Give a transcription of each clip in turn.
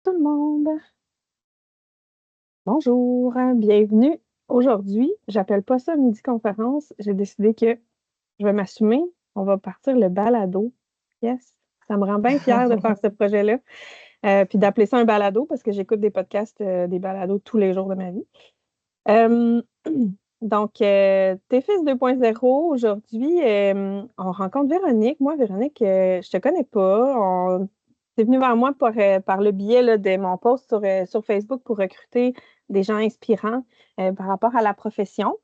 Tout le monde. Bonjour, bienvenue. Aujourd'hui, j'appelle pas ça midi conférence. J'ai décidé que je vais m'assumer. On va partir le balado. Yes, ça me rend bien fière de faire ce projet-là. Puis d'appeler ça un balado parce que j'écoute des podcasts, des balados tous les jours de ma vie. Euh, donc, Tes fils 2.0, aujourd'hui, on rencontre Véronique. Moi, Véronique, je te connais pas. C'est venu vers moi par le biais là, de mon post sur Facebook pour recruter des gens inspirants par rapport à la profession.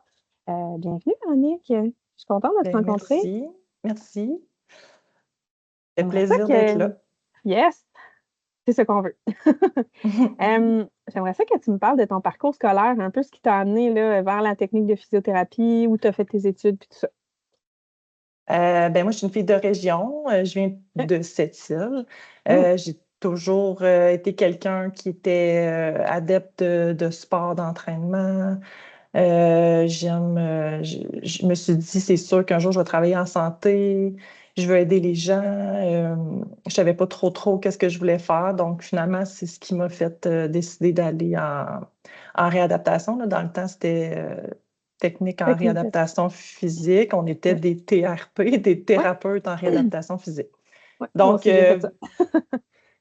Bienvenue, Véronique. Je suis contente de te Ben, rencontrer. merci, merci. Ça fait J'aimerais ça plaisir d'être que... là. Yes, c'est ce qu'on veut. J'aimerais ça que tu me parles de ton parcours scolaire, un peu ce qui t'a amené là, vers la technique de physiothérapie, où tu as fait tes études, puis tout ça. Moi, je suis une fille de région. Je viens OK. de Sept-Îles. Mm. J'ai toujours été quelqu'un qui était adepte de sport, d'entraînement. Je me suis dit, c'est sûr qu'un jour, je vais travailler en santé. Je veux aider les gens. Je savais pas trop qu'est-ce que je voulais faire. Donc, finalement, c'est ce qui m'a fait décider d'aller en réadaptation, là. Dans le temps, c'était technique en Technique de... réadaptation physique. On était Ouais. des TRP, des Ouais. thérapeutes en réadaptation physique. Ouais. Moi Donc, aussi, j'ai fait ça.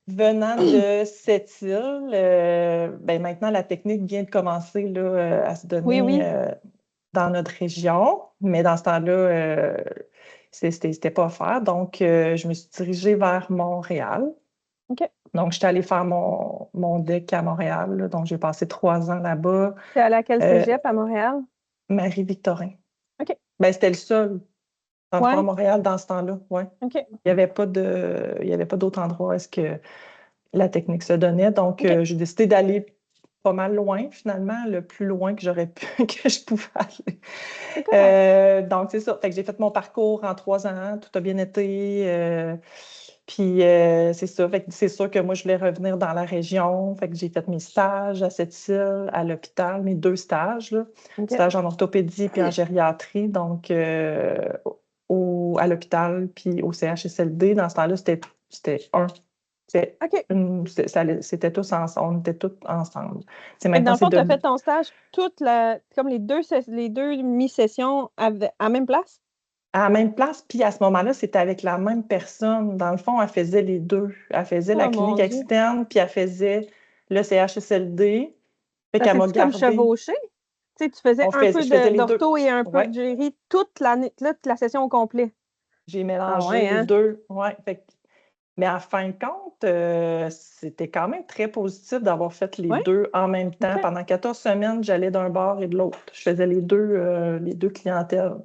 venant de cette île, maintenant, la technique vient de commencer là, à se Oui, donner oui. dans notre région, mais dans ce temps-là, c'était pas offert. Donc, je me suis dirigée vers Montréal. OK. Donc, j'étais allée faire mon DEC à Montréal, là. Donc, j'ai passé 3 ans là-bas. T'es allée à quel Euh, cégep à Montréal? Marie-Victorin. OK. C'était le seul, dans le fond, à Ouais. Montréal, dans ce temps-là. Ouais. OK. Il y avait pas d'autre endroit où est-ce que la technique se donnait. Donc, OK. j'ai décidé d'aller pas mal loin, finalement, le plus loin que j'aurais pu, que je pouvais aller. C'est correct. Donc, c'est ça. Fait que j'ai fait mon parcours en 3 ans, tout a bien été. C'est ça. Fait que c'est sûr que moi, je voulais revenir dans la région. Fait que j'ai fait mes stages à Sept-Îles, à l'hôpital, mes 2 stages, là. OK. Stage en orthopédie puis en gériatrie. Donc, à l'hôpital puis au CHSLD. Dans ce temps-là, c'était un. OK. C'était tous ensemble, on était tous ensemble. Fait que dans Maintenant, le c'est fond, tu as de fait ton stage comme les deux mi-sessions à même place? à la même place, puis à ce moment-là, c'était avec la même personne. Dans le fond, elle faisait les deux. Elle faisait la Oh clinique mon Dieu. externe, puis elle faisait le CHSLD. Fait Ça qu'elle m'a fait-tu comme gardée. chevauché? Tu sais, tu faisais un peu Je faisais les deux. d'ortho et un peu Ouais, de gérie toute la session au complet. j'ai Ah mélangé ouais, les hein? deux. Ouais, mais en fin de compte, c'était quand même très positif d'avoir fait les Ouais? deux en même OK. temps. Pendant 14 semaines, j'allais d'un bord et de l'autre. Je faisais les deux clientèles.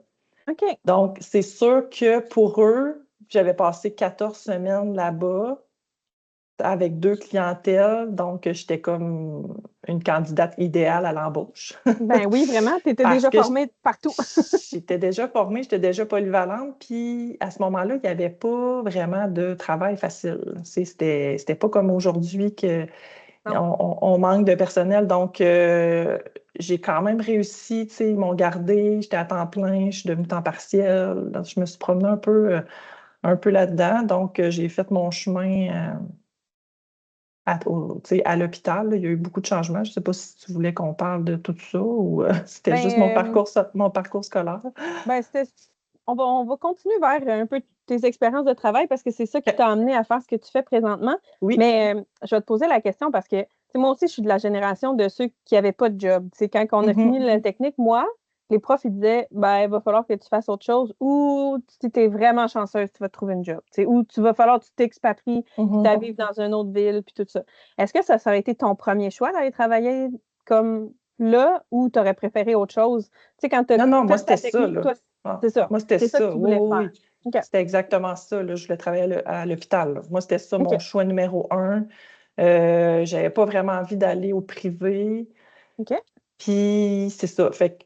OK. Donc, c'est sûr que pour eux, j'avais passé 14 semaines là-bas avec deux clientèles, donc j'étais comme une candidate idéale à l'embauche. Ben oui, vraiment, tu étais Parce déjà que formée partout. j'étais déjà formée, j'étais déjà polyvalente, puis à ce moment-là, il n'y avait pas vraiment de travail facile. Tu sais, c'était pas comme aujourd'hui que Non. on manque de personnel, donc j'ai quand même réussi, tu sais, ils m'ont gardé, j'étais à temps plein, je suis devenue temps partiel, donc je me suis promenée un peu là-dedans, donc j'ai fait mon chemin tu sais, à l'hôpital, là. Il y a eu beaucoup de changements. Je ne sais pas si tu voulais qu'on parle de tout ça ou c'était juste Ben, mon parcours scolaire. ben on va continuer vers un peu tes expériences de travail parce que c'est ça qui OK. t'a amené à faire ce que tu fais présentement. Oui. Mais je vais te poser la question parce que tu sais, moi aussi, je suis de la génération de ceux qui n'avaient pas de job. Tu sais, quand on a fini Mhm. la technique, moi, les profs, ils disaient, ben, il va falloir que tu fasses autre chose ou si tu es vraiment chanceuse, tu vas trouver une job. Tu sais, ou tu vas falloir que tu t'expatries, puis tu Mhm. vivre dans une autre ville, puis tout ça. Est-ce que ça aurait été ton premier choix d'aller travailler comme là ou tu aurais préféré autre chose? Tu sais, quand tu as Non, non, moi, fait c'était ta ça, technique, là. toi, Ah, c'est ça. moi, c'était C'est ça que ça. tu Oui, voulais oui, faire. oui. OK. C'était exactement ça, là. Je voulais travailler à l'hôpital, là. Moi, c'était ça mon OK. choix numéro un. J'avais pas vraiment envie d'aller au privé. OK. Puis c'est ça. Fait que,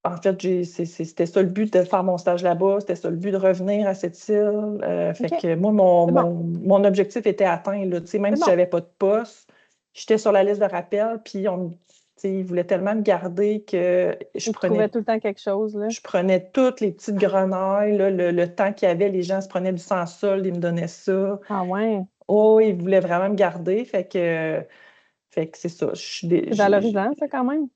en fait, c'était ça le but de faire mon stage là-bas. C'était ça le but de revenir à cette île. Fait OK. que moi, C'est bon. mon objectif était atteint, là. Tu sais, même C'est si bon. j'avais pas de poste, j'étais sur la liste de rappel. Puis tu sais, ils voulaient tellement me garder que Tu trouvais tout le temps quelque chose, là. je prenais toutes les petites grenailles, là, le temps qu'il y avait, les gens se prenaient du sans-sol, ils me donnaient ça. Ah ouais. Oh, il voulait vraiment me garder, fait que c'est ça. C'est valorisant, ça, quand même.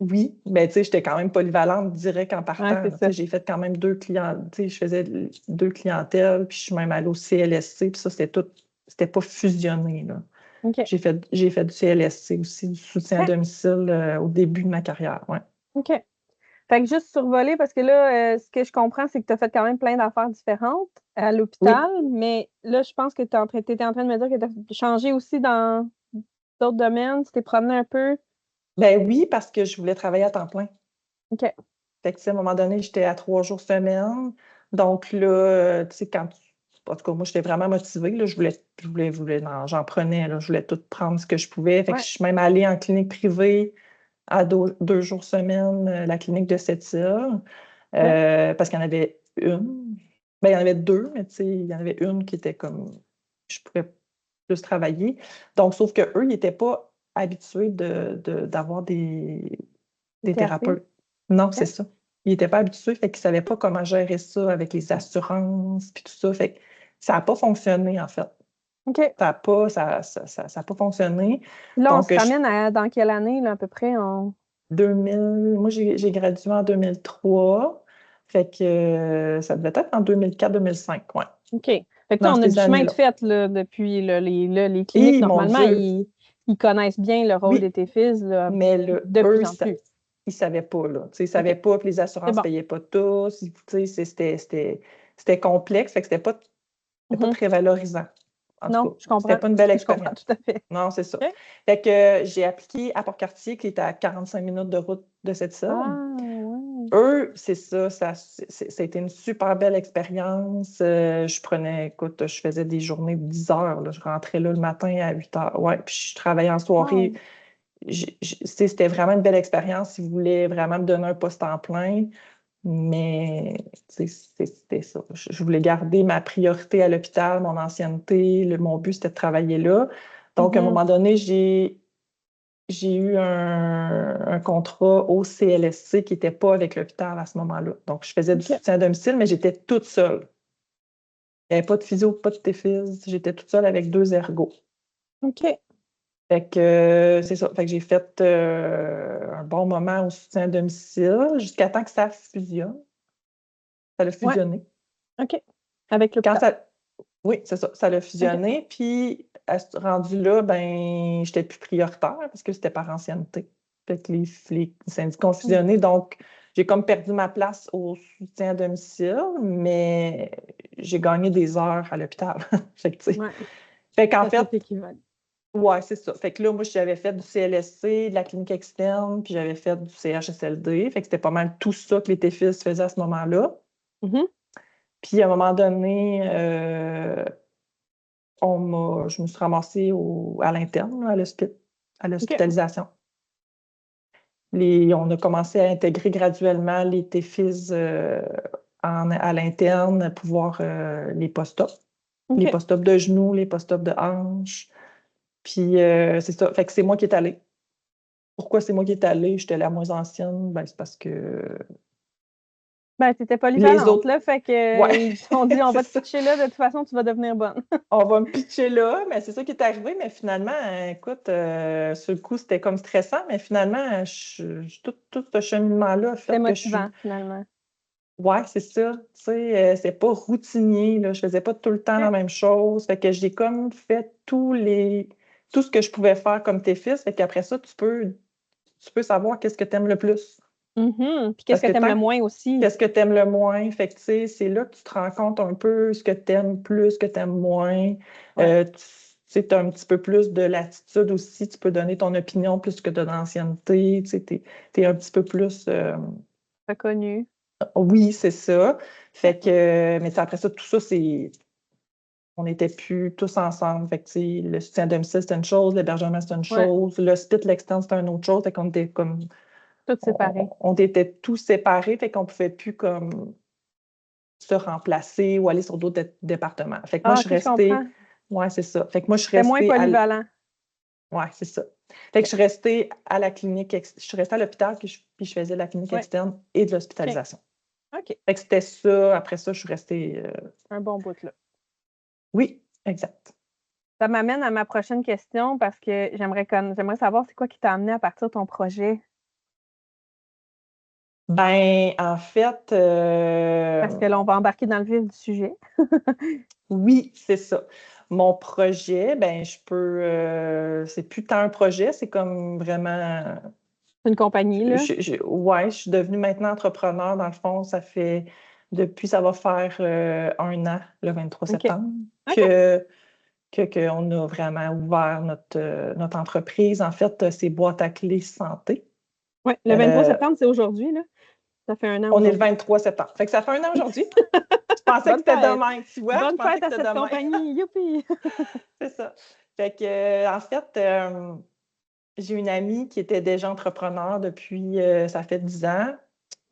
Oui, mais tu sais, j'étais quand même polyvalente direct en Ouais, partant. c'est Tu ça. sais, j'ai fait quand même deux clients, tu sais, je faisais deux clientèles, puis je suis même allée au CLSC, puis ça, c'était pas fusionné, là. OK. J'ai fait du CLSC aussi, du soutien à OK. domicile au début de ma carrière, ouais. OK. Fait que juste survoler, parce que là, ce que je comprends, c'est que tu as fait quand même plein d'affaires différentes à Oui, l'hôpital, mais là, je pense que tu étais en train de me dire que tu as changé aussi dans d'autres domaines, tu t'es promené un peu. ben oui, parce que je voulais travailler à temps plein. OK. Fait que, tu sais, à un moment donné, j'étais à 3 jours semaine. Donc là, tu sais, en tout cas, moi, j'étais vraiment motivée, là. Non, j'en prenais, là. Je voulais tout prendre ce que je pouvais. Fait que je Ouais. suis même allée en clinique privée à 2 jours semaine, la clinique de Sept-Îles, OK. parce qu'il y en avait une. Ben, il y en avait deux, mais tu sais, il y en avait une qui était comme, je pouvais plus travailler. Donc, sauf qu'eux, ils n'étaient pas habitués d'avoir Des des thérapies. thérapeutes. Non, c'est OK. ça. Ils n'étaient pas habitués, fait qu'ils ne savaient pas comment gérer ça avec les assurances, puis tout ça. Fait que ça n'a pas fonctionné, en fait. OK. Ça a pas fonctionné. Là, on Donc, se ramène à dans quelle année, là, à peu près? 2000, moi, j'ai gradué en 2003. Fait que ça devait être en 2004-2005, ouais. OK. Fait que là, Dans on a ces du chemin de années-là. fait là, depuis là, les cliniques, Et mon normalement, Dieu, ils connaissent bien le rôle des oui, TFIS là, mais là, de eux, plus en plus. ils savaient pas, là. Tu sais, ils OK. savaient pas que les C'est assurances bon. payaient pas tous. Tu sais, c'était complexe, fait que c'était pas Mhm. très valorisant. En tout Non, cas, je c'était comprends. pas une belle Je comprends tout expérience. à fait. Non, c'est ça. OK. Fait que j'ai appliqué à Port-Cartier, qui est à 45 minutes de route de cette île. Ah, ouais. Eux, c'est ça, ça a été une super belle expérience. Écoute, je faisais des journées de 10 heures, là. Je rentrais là le matin à 8 heures. Ouais, puis je travaillais en soirée. Wow. C'était vraiment une belle expérience. Ils voulaient vraiment me donner un poste en plein, mais tu sais, c'était ça. Je voulais garder ma priorité à l'hôpital, mon ancienneté. Mon but, c'était de travailler là. Donc, à un Mhm. moment donné, j'ai eu un contrat au CLSC qui n'était pas avec l'hôpital à ce moment-là. Donc, je faisais du OK. soutien à domicile, mais j'étais toute seule. Il n'y avait pas de physio, pas de TFIS. J'étais toute seule avec 2 ergos. OK. Fait que c'est ça. Fait que j'ai fait un bon moment au soutien à domicile jusqu'à temps que ça fusionne. Ça a Ouais. fusionné. OK. Avec Quand l'hôpital. ça, oui, c'est ça. Ça a OK. fusionné. Puis, rendu là, ben, j'étais plus prioritaire parce que c'était par ancienneté. Fait que les syndicats ont Mhm. fusionné. Donc, j'ai comme perdu ma place au soutien à domicile, mais j'ai gagné des heures à l'hôpital. Fait que, tu sais. Ouais. Fait qu'en Ça fait, s'est équivalent. ouais, c'est ça. Fait que là, moi, j'avais fait du CLSC, de la clinique externe, puis j'avais fait du CHSLD. Fait que c'était pas mal tout ça que les TFIS faisaient à ce moment-là. Mhm. Puis, à un moment donné, je me suis ramassée à l'interne, là, à OK. l'hospitalisation. On a commencé à intégrer graduellement les TFIS à l'interne, pouvoir les post-op. Les OK. post-op de genoux, les post-op de hanches. Puis, c'est ça. Fait que c'est moi qui est allée. Pourquoi c'est moi qui est allée? J'étais la moins ancienne. Ben, c'est parce que Ben, t'étais les polyvalente, autres. là. Fait que, Ouais, ils t'ont dit, on c'est va te ça. pitcher là, de toute façon, tu vas devenir bonne. On va me pitcher là, mais c'est ça qui est arrivé. Mais finalement, écoute, sur le coup, c'était comme stressant, mais finalement, tout ce cheminement-là a C'était fait que je suis. motivant, finalement. Ouais, c'est ça. Tu sais, c'est pas routinier, là. Je faisais pas tout le temps la OK. même chose. Fait que j'ai comme fait tout ce que je pouvais faire comme tes fils. Fait qu'après ça, tu peux savoir qu'est-ce que tu aimes le plus. Mhm. Puis qu'est-ce Parce que que t'aimes le tant moins aussi? qu'est-ce que tu aimes le moins? Fait que, tu sais, c'est là que tu te rends compte un peu ce que tu aimes plus, ce que tu aimes moins. Ouais. Tu sais, as un petit peu plus de latitude aussi. Tu peux donner ton opinion plus que de l'ancienneté. Tu sais, t'es un petit peu plus. Reconnu. Oui, c'est ça. OK. Fait que, mais tu sais, après ça, tout ça, on n'était plus tous ensemble. Fait que, tu sais, le soutien à domicile, c'était une chose, l'hébergement, c'était une Ouais. chose, l'hospice, l'externe, c'était une autre chose. Fait qu'on était comme, Tout séparé. on était tous séparés, fait qu'on pouvait plus comme se remplacer ou aller sur d'autres départements. Fait que moi, Ah, je OK, suis je comprends. restée. Ouais, c'est ça. Fait que moi, je suis C'était moins restée polyvalent. Ouais, c'est ça. Fait que OK. je suis restée à la clinique. Je suis restée à l'hôpital, puis je faisais de la clinique Ouais. externe et de OK. l'hospitalisation. OK. Fait que c'était ça. Après ça, je suis restée. Un bon bout, là. Oui, exact. Ça m'amène à ma prochaine question parce que j'aimerais savoir c'est quoi qui t'a amené à partir de ton projet? Ben, en fait, Parce que là, on va embarquer dans le vif du sujet. oui, c'est ça. Mon projet, ben, c'est plus tant un projet, c'est comme vraiment, C'est une compagnie, là. ouais, je suis devenue maintenant entrepreneur. Dans le fond, ça va faire 1 an, le 23 OK. septembre, OK. qu'on a vraiment ouvert notre entreprise. En fait, c'est Boîte à clés santé. Ouais, le 23 Euh, septembre, c'est aujourd'hui, là. Ça fait 1 an on est le aujourd'hui. 23 septembre. Fait que ça fait 1 an aujourd'hui. Je pensais que Bonne c'était fête! demain, tu vois? Je Bonne pensais fête que à c'était cette demain. compagnie! Youpi! C'est ça. Fait que, en fait, j'ai une amie qui était déjà entrepreneur depuis, ça fait 10 ans.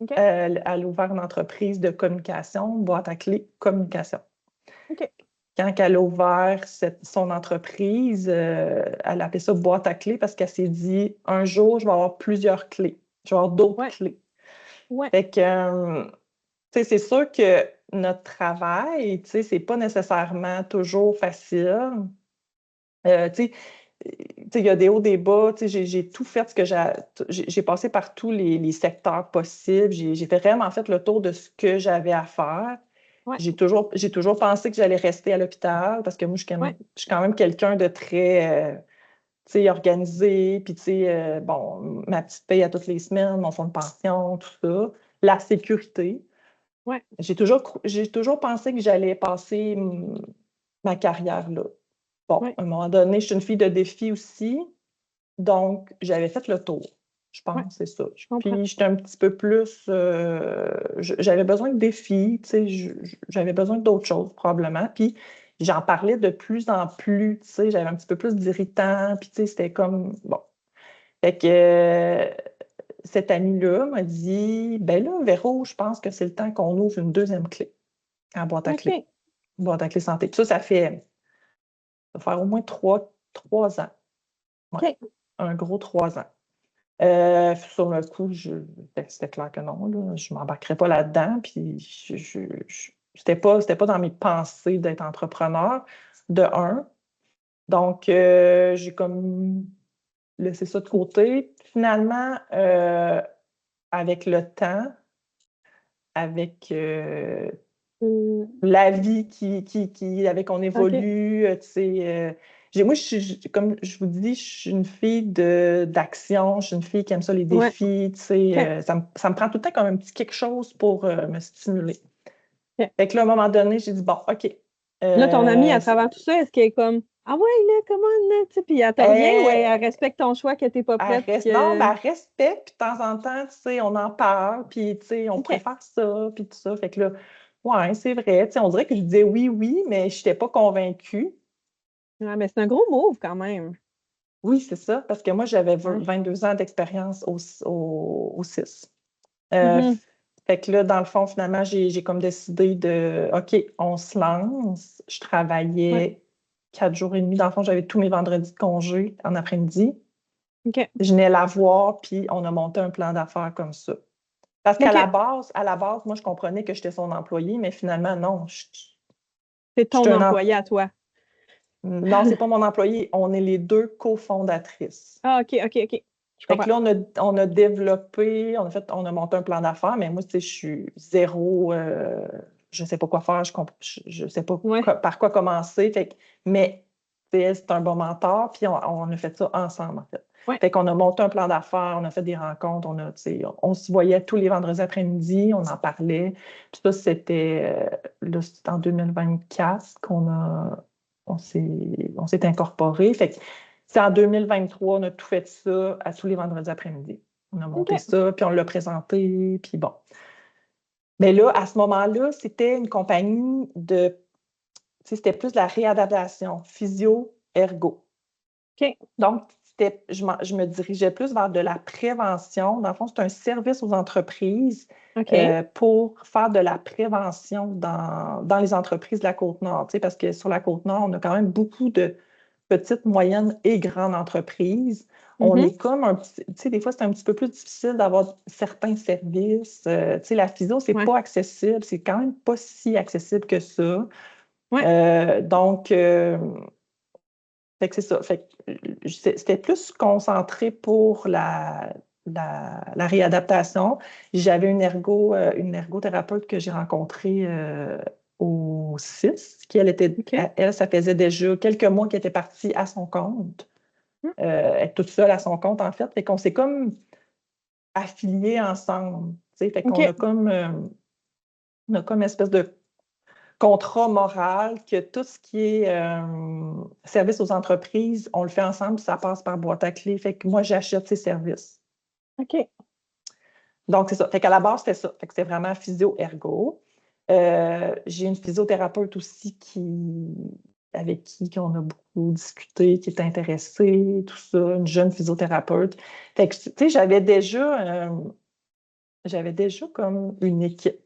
OK. Elle a ouvert une entreprise de communication, Boîte à clés communication. OK. Quand elle a ouvert son entreprise, elle appelait ça Boîte à clés parce qu'elle s'est dit, un jour, je vais avoir plusieurs clés. Je vais avoir d'autres Ouais. clés. Ouais. Fait que, tu sais, c'est sûr que notre travail, tu sais, c'est pas nécessairement toujours facile. Tu sais, il y a des hauts, des bas. Tu sais, j'ai tout fait ce que j'ai passé par tous les secteurs possibles. J'ai vraiment fait le tour de ce que j'avais à faire. Ouais. J'ai toujours pensé que j'allais rester à l'hôpital parce que moi, Ouais. je suis quand même quelqu'un de très, tu sais, organisé. Puis, tu sais, bon, ma petite paye à toutes les semaines, mon fonds de pension, tout ça. La sécurité. Ouais. J'ai toujours pensé que j'allais passer ma carrière là. Bon, Ouais. à un moment donné, je suis une fille de défi aussi, donc j'avais fait le tour, je Ouais. pense, c'est ça. Je comprends. Puis j'étais un petit peu plus, j'avais besoin de défis, tu sais, j'avais besoin d'autres choses probablement. Puis j'en parlais de plus en plus, tu sais, j'avais un petit peu plus d'irritant, puis tu sais, c'était comme, bon. Fait que cette amie-là m'a dit, ben là, Véro, je pense que c'est le temps qu'on ouvre une deuxième clé en boîte à clés, OK. boîte à clés santé. Puis ça va faire au moins 3 ans. Ouais, OK. un gros 3 ans. Sur le coup, c'était clair que non, là, je ne m'embarquerais pas là-dedans. Puis c'était pas dans mes pensées d'être entrepreneur, de un. Donc, j'ai comme laissé ça de côté. Finalement, avec le temps, avec la vie avec on OK. évolue, tu sais. Moi, comme je vous dis, je suis une fille d'action, je suis une fille qui aime ça, les Ouais. défis, tu sais. OK. Ça me prend tout le temps comme un petit quelque chose pour me stimuler. OK. Fait que là, à un moment donné, j'ai dit, bon, OK. Là, ton amie, à C'est- travers tout ça, est-ce qu'elle est comme ah ouais, là, comment, là, tu sais, puis elle te revient ou elle elle, respecte ton choix que t'es pas prête puis non, mais que. elle respecte, puis de temps en temps, tu sais, on en parle, puis tu sais, on OK. préfère ça, puis tout ça. Fait que là, ouais, c'est vrai. Tu sais, on dirait que je disais oui, oui, mais je n'étais pas convaincue. Ouais, mais c'est un gros move quand même. Oui, c'est ça, parce que moi, j'avais Ouais. 22 ans d'expérience au 6. Euh, Mhm. fait que là, dans le fond, finalement, j'ai comme décidé de, OK, on se lance. Je Ouais. travaillais 4 jours et demi. Dans le fond, j'avais tous mes vendredis de congé en après-midi. OK. Je venais la voir, puis on a monté un plan d'affaires comme ça. Parce qu'OK. à la base, moi, je comprenais que j'étais son employé, mais finalement, non. C'est Je suis ton un employé à toi. Non, c'est pas mon employé. On est les deux cofondatrices. Ah, OK, OK, OK. Je Fait que comprends. là, on a développé, on a monté un plan d'affaires, mais moi, tu sais, je suis zéro, je sais pas quoi faire, je sais pas Ouais. par quoi commencer. Mais tu sais, c'est un bon mentor, puis on a fait ça ensemble, en fait. Ouais. Fait qu'on a monté un plan d'affaires, on a fait des rencontres, tu sais, on se voyait tous les vendredis après-midi, on en parlait. Puis ça, là, c'était en 2024 on s'est incorporé. Fait que c'est en 2023, on a tout fait ça à tous les vendredis après-midi. On a monté OK. ça, puis on l'a présenté, puis bon. Mais là, à ce moment-là, c'était une compagnie tu sais, c'était plus de la réadaptation, physio-ergo. OK. Donc, je me dirigeais plus vers de la prévention. Dans le fond, c'est un service aux entreprises OK. pour faire de la prévention dans les entreprises de la Côte-Nord. Tu sais, parce que sur la Côte-Nord, on a quand même beaucoup de petites, moyennes et grandes entreprises. On Mhm. est comme un petit, tu sais, des fois, c'est un petit peu plus difficile d'avoir certains services. Tu sais, la physio, c'est Ouais. pas accessible. C'est quand même pas si accessible que ça. Ouais. Donc, Fait que c'est ça. Fait que c'était plus concentré pour la réadaptation. J'avais une ergothérapeute que j'ai rencontrée au CIS, qui, OK. elle, ça faisait déjà quelques mois qu'elle était partie à son compte. Hum, Elle est toute seule à son compte, en fait. Fait qu'on s'est comme affiliés ensemble. Tu sais. Fait qu'on OK. on a comme une espèce de contrat moral que tout ce qui est service aux entreprises, on le fait ensemble, ça passe par boîte à clé. Fait que moi, j'achète ces services. OK. Donc, c'est ça. Fait qu'à la base, c'était ça. Fait que c'est vraiment physio-ergo. J'ai une physiothérapeute aussi avec qui on a beaucoup discuté, qui est intéressée, tout ça, une jeune physiothérapeute. Fait que, tu sais, j'avais déjà comme une équipe.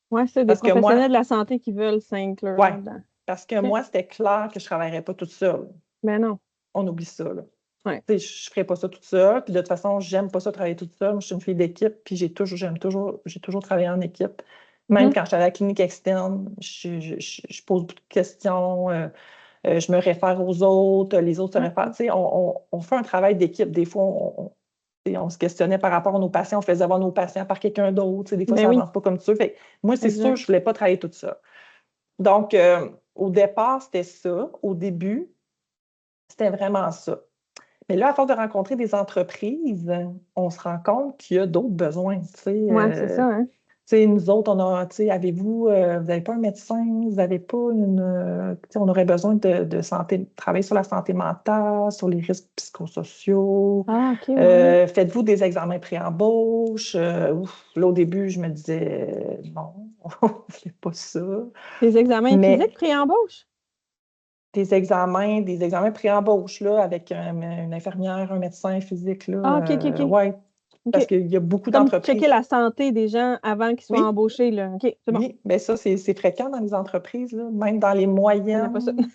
Ouais, c'est des Parce que moi, professionnels de la santé qui veulent s'inclure ouais, là-dedans. parce que OK. moi, c'était clair que je ne travaillerais pas toute seule. Ben non. On oublie ça, là. Ouais. Tu sais, je ne ferais pas ça toute seule. Puis de toute façon, j'aime pas ça travailler toute seule. Moi, je suis une fille d'équipe, puis j'ai toujours travaillé en équipe. Même Mhm. quand j'étais à la clinique externe, je pose beaucoup de questions, je me réfère aux autres, les autres se réfèrent. Tu sais, on fait un travail d'équipe. Des fois, tu sais, on se questionnait par rapport à nos patients, on faisait avoir nos patients par quelqu'un d'autre. Tu sais, des fois, Ben ça oui, avance pas comme ça. Fait que moi, c'est sûr, exact. je voulais pas travailler toute seule. Donc, au départ, c'était ça. Au début, c'était vraiment ça. Mais là, à force de rencontrer des entreprises, on se rend compte qu'il y a d'autres besoins. Ouais, c'est ça, hein? Tu sais, nous autres, avez-vous, vous n'avez pas un médecin, vous n'avez pas tu sais, on aurait besoin de santé, de travailler sur la santé mentale, sur les risques psychosociaux. Ah, OK, ouais. Faites-vous des examens pré-embauche? Là, au début, je me disais, non, on ne fait pas ça. Des examens physiques Mais pré-embauche? des examens pré-embauche, là, avec une infirmière, un médecin physique, là, Ah, OK, OK, OK. ouais, parce OK. qu'il y a beaucoup Comme checker d'entreprises. la santé des gens avant qu'ils soient Oui, embauchés, là. OK, c'est bon. oui, mais ça, c'est fréquent dans les entreprises, là, même dans les Je connais pas ça. moyennes.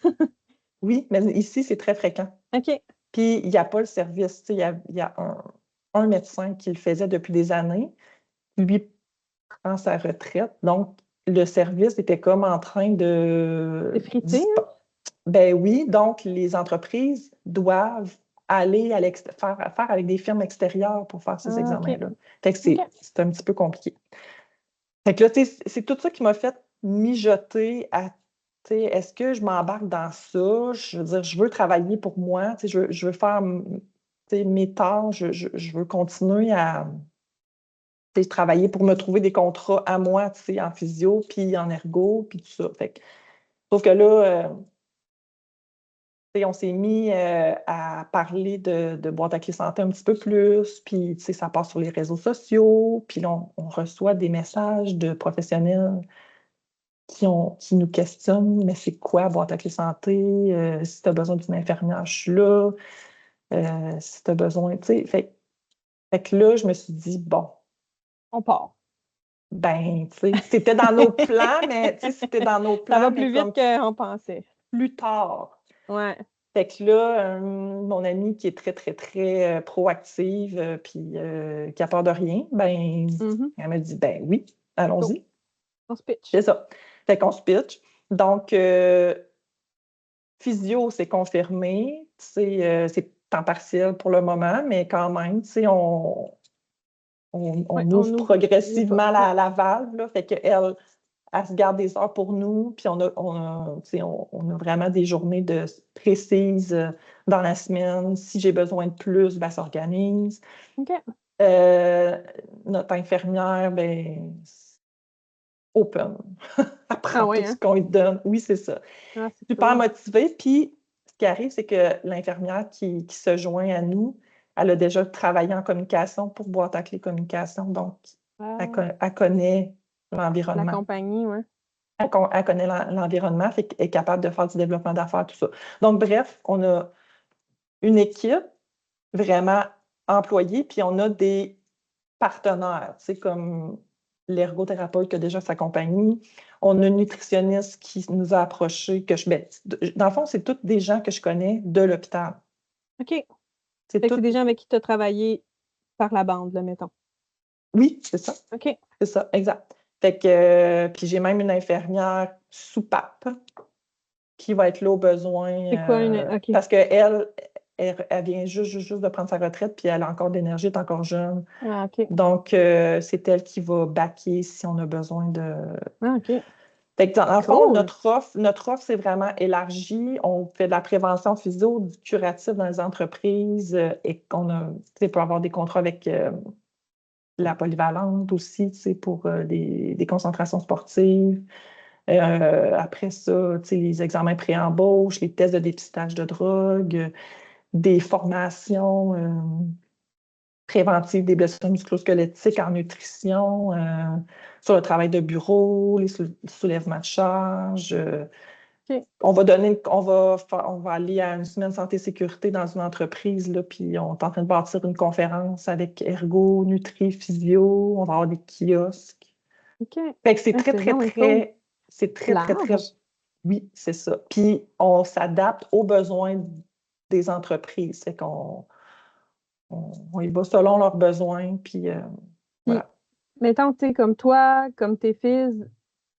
Oui, mais ici, c'est très fréquent. OK. Puis, il n'y a pas le service. Tu sais, il y a un médecin qui le faisait depuis des années. Lui prend sa retraite. Donc, le service était comme en train C'est de frité, hein? Ben oui, donc les entreprises doivent aller faire avec des firmes extérieures pour faire ces Ah, OK. examens-là. Fait que OK. c'est un petit peu compliqué. Fait que là, tu sais, c'est tout ça qui m'a fait mijoter à, tu sais, est-ce que je m'embarque dans ça? Je veux dire, je veux travailler pour moi, tu sais, je veux faire, tu sais, mes tâches, je veux continuer à, tu sais, travailler pour me trouver des contrats à moi, tu sais, en physio, puis en ergo, puis tout ça. Fait que, sauf que là, on s'est mis à parler de boîte à clé santé un petit peu plus, puis ça passe sur les réseaux sociaux, puis là, on reçoit des messages de professionnels qui nous questionnent, mais c'est quoi boîte à clé santé? Si tu as besoin d'une infirmière, je suis là. Si tu as besoin, tu sais. Fait que là, je me suis dit, bon, On part. ben, tu sais, c'était dans nos plans, mais tu sais, c'était dans nos Ça va plans, mais plus vite comme qu'on pensait. plus tard. Ouais. Fait que là, mon amie qui est très, très, très proactive, puis qui a peur de rien, ben, Mhm. elle m'a dit, ben oui, Go. allons-y. On se pitch. C'est ça. Fait qu'on se pitch. Donc, physio, c'est confirmé. C'est temps partiel pour le moment, mais quand même, Ouais, on on ouvre ouvre les portes. progressivement Ouais. la valve, là. Fait qu'elle, elle se garde des heures pour nous, puis tu sais, on a vraiment des journées précises dans la semaine. Si j'ai besoin de plus, ben, elle s'organise. OK. Notre infirmière, ben, open. Elle Ah prend ouais, tout ce hein? qu'on lui donne. Oui, c'est ça. Ah, c'est Super cool. motivée. Puis, ce qui arrive, c'est que l'infirmière qui se joint à nous, elle a déjà travaillé en communication pour Boîte à clé communication. Donc, Ah, elle connaît la l'environnement. compagnie, ouais. Elle connaît l'environnement, fait qu'elle est capable de faire du développement d'affaires, tout ça. Donc, bref, on a une équipe vraiment employée, puis on a des partenaires, tu sais, comme l'ergothérapeute qui a déjà sa compagnie. On a une nutritionniste qui nous a approchés, ben, dans le fond, c'est toutes des gens que je connais de l'hôpital. OK. C'est Fait que c'est tout, des gens avec qui tu as travaillé par la bande, là, mettons. oui, c'est ça. OK. C'est ça, exact. Fait que, puis j'ai même une infirmière soupape qui va être là au besoin. C'est quoi une. OK. Parce qu'elle, elle vient juste de prendre sa retraite, puis elle a encore d'énergie, elle est encore jeune. Ah, OK. Donc, c'est elle qui va backer si on a besoin de. Ah, OK. Fait que dans le fond, Cool. notre offre, c'est vraiment élargi. On fait de la prévention physio, du curatif dans les entreprises et qu'on a, tu sais, peut avoir des contrats avec la polyvalente aussi, tu sais, pour des concentrations sportives. Après ça, tu sais, les examens pré-embauche, les tests de dépistage de drogue, des formations préventives des blessures musculo-squelettiques en nutrition, sur le travail de bureau, les soulèvements de charge. OK. On va aller à une semaine santé-sécurité dans une entreprise, là, puis on est en train de bâtir une conférence avec Ergo, Nutri, Physio, on va avoir des kiosques. OK. Fait que c'est Ah, très, c'est très, vraiment cool. très, c'est très, très, très, Large. oui, c'est ça. Puis on s'adapte aux besoins des entreprises. Fait qu'on on y va selon leurs besoins, puis Puis, voilà. mettons, tu sais, comme toi, comme tes fils,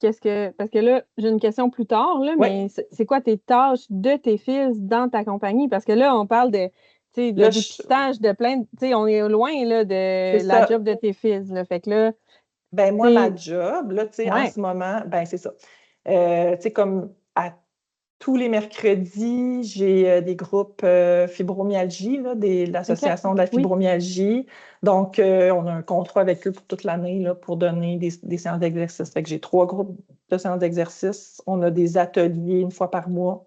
qu'est-ce que. Parce que là, j'ai une question plus tard, là, Oui, mais c'est quoi tes tâches de tes fils dans ta compagnie? Parce que là, on parle de, tu sais, de là, dépistage de plein de. Tu sais, on est loin, là, c'est de la ça. job de tes fils, là. Fait que là, Ben moi, tu ma sais, job, là, tu sais, en ouais, ce moment, ben c'est ça. Tu sais, comme à tous les mercredis, j'ai des groupes fibromyalgie, là, de OK. l'Association de la Oui. fibromyalgie. Donc, on a un contrat avec eux pour toute l'année là, pour donner des séances d'exercice. Fait que j'ai 3 groupes de séances d'exercice. On a des ateliers une fois par mois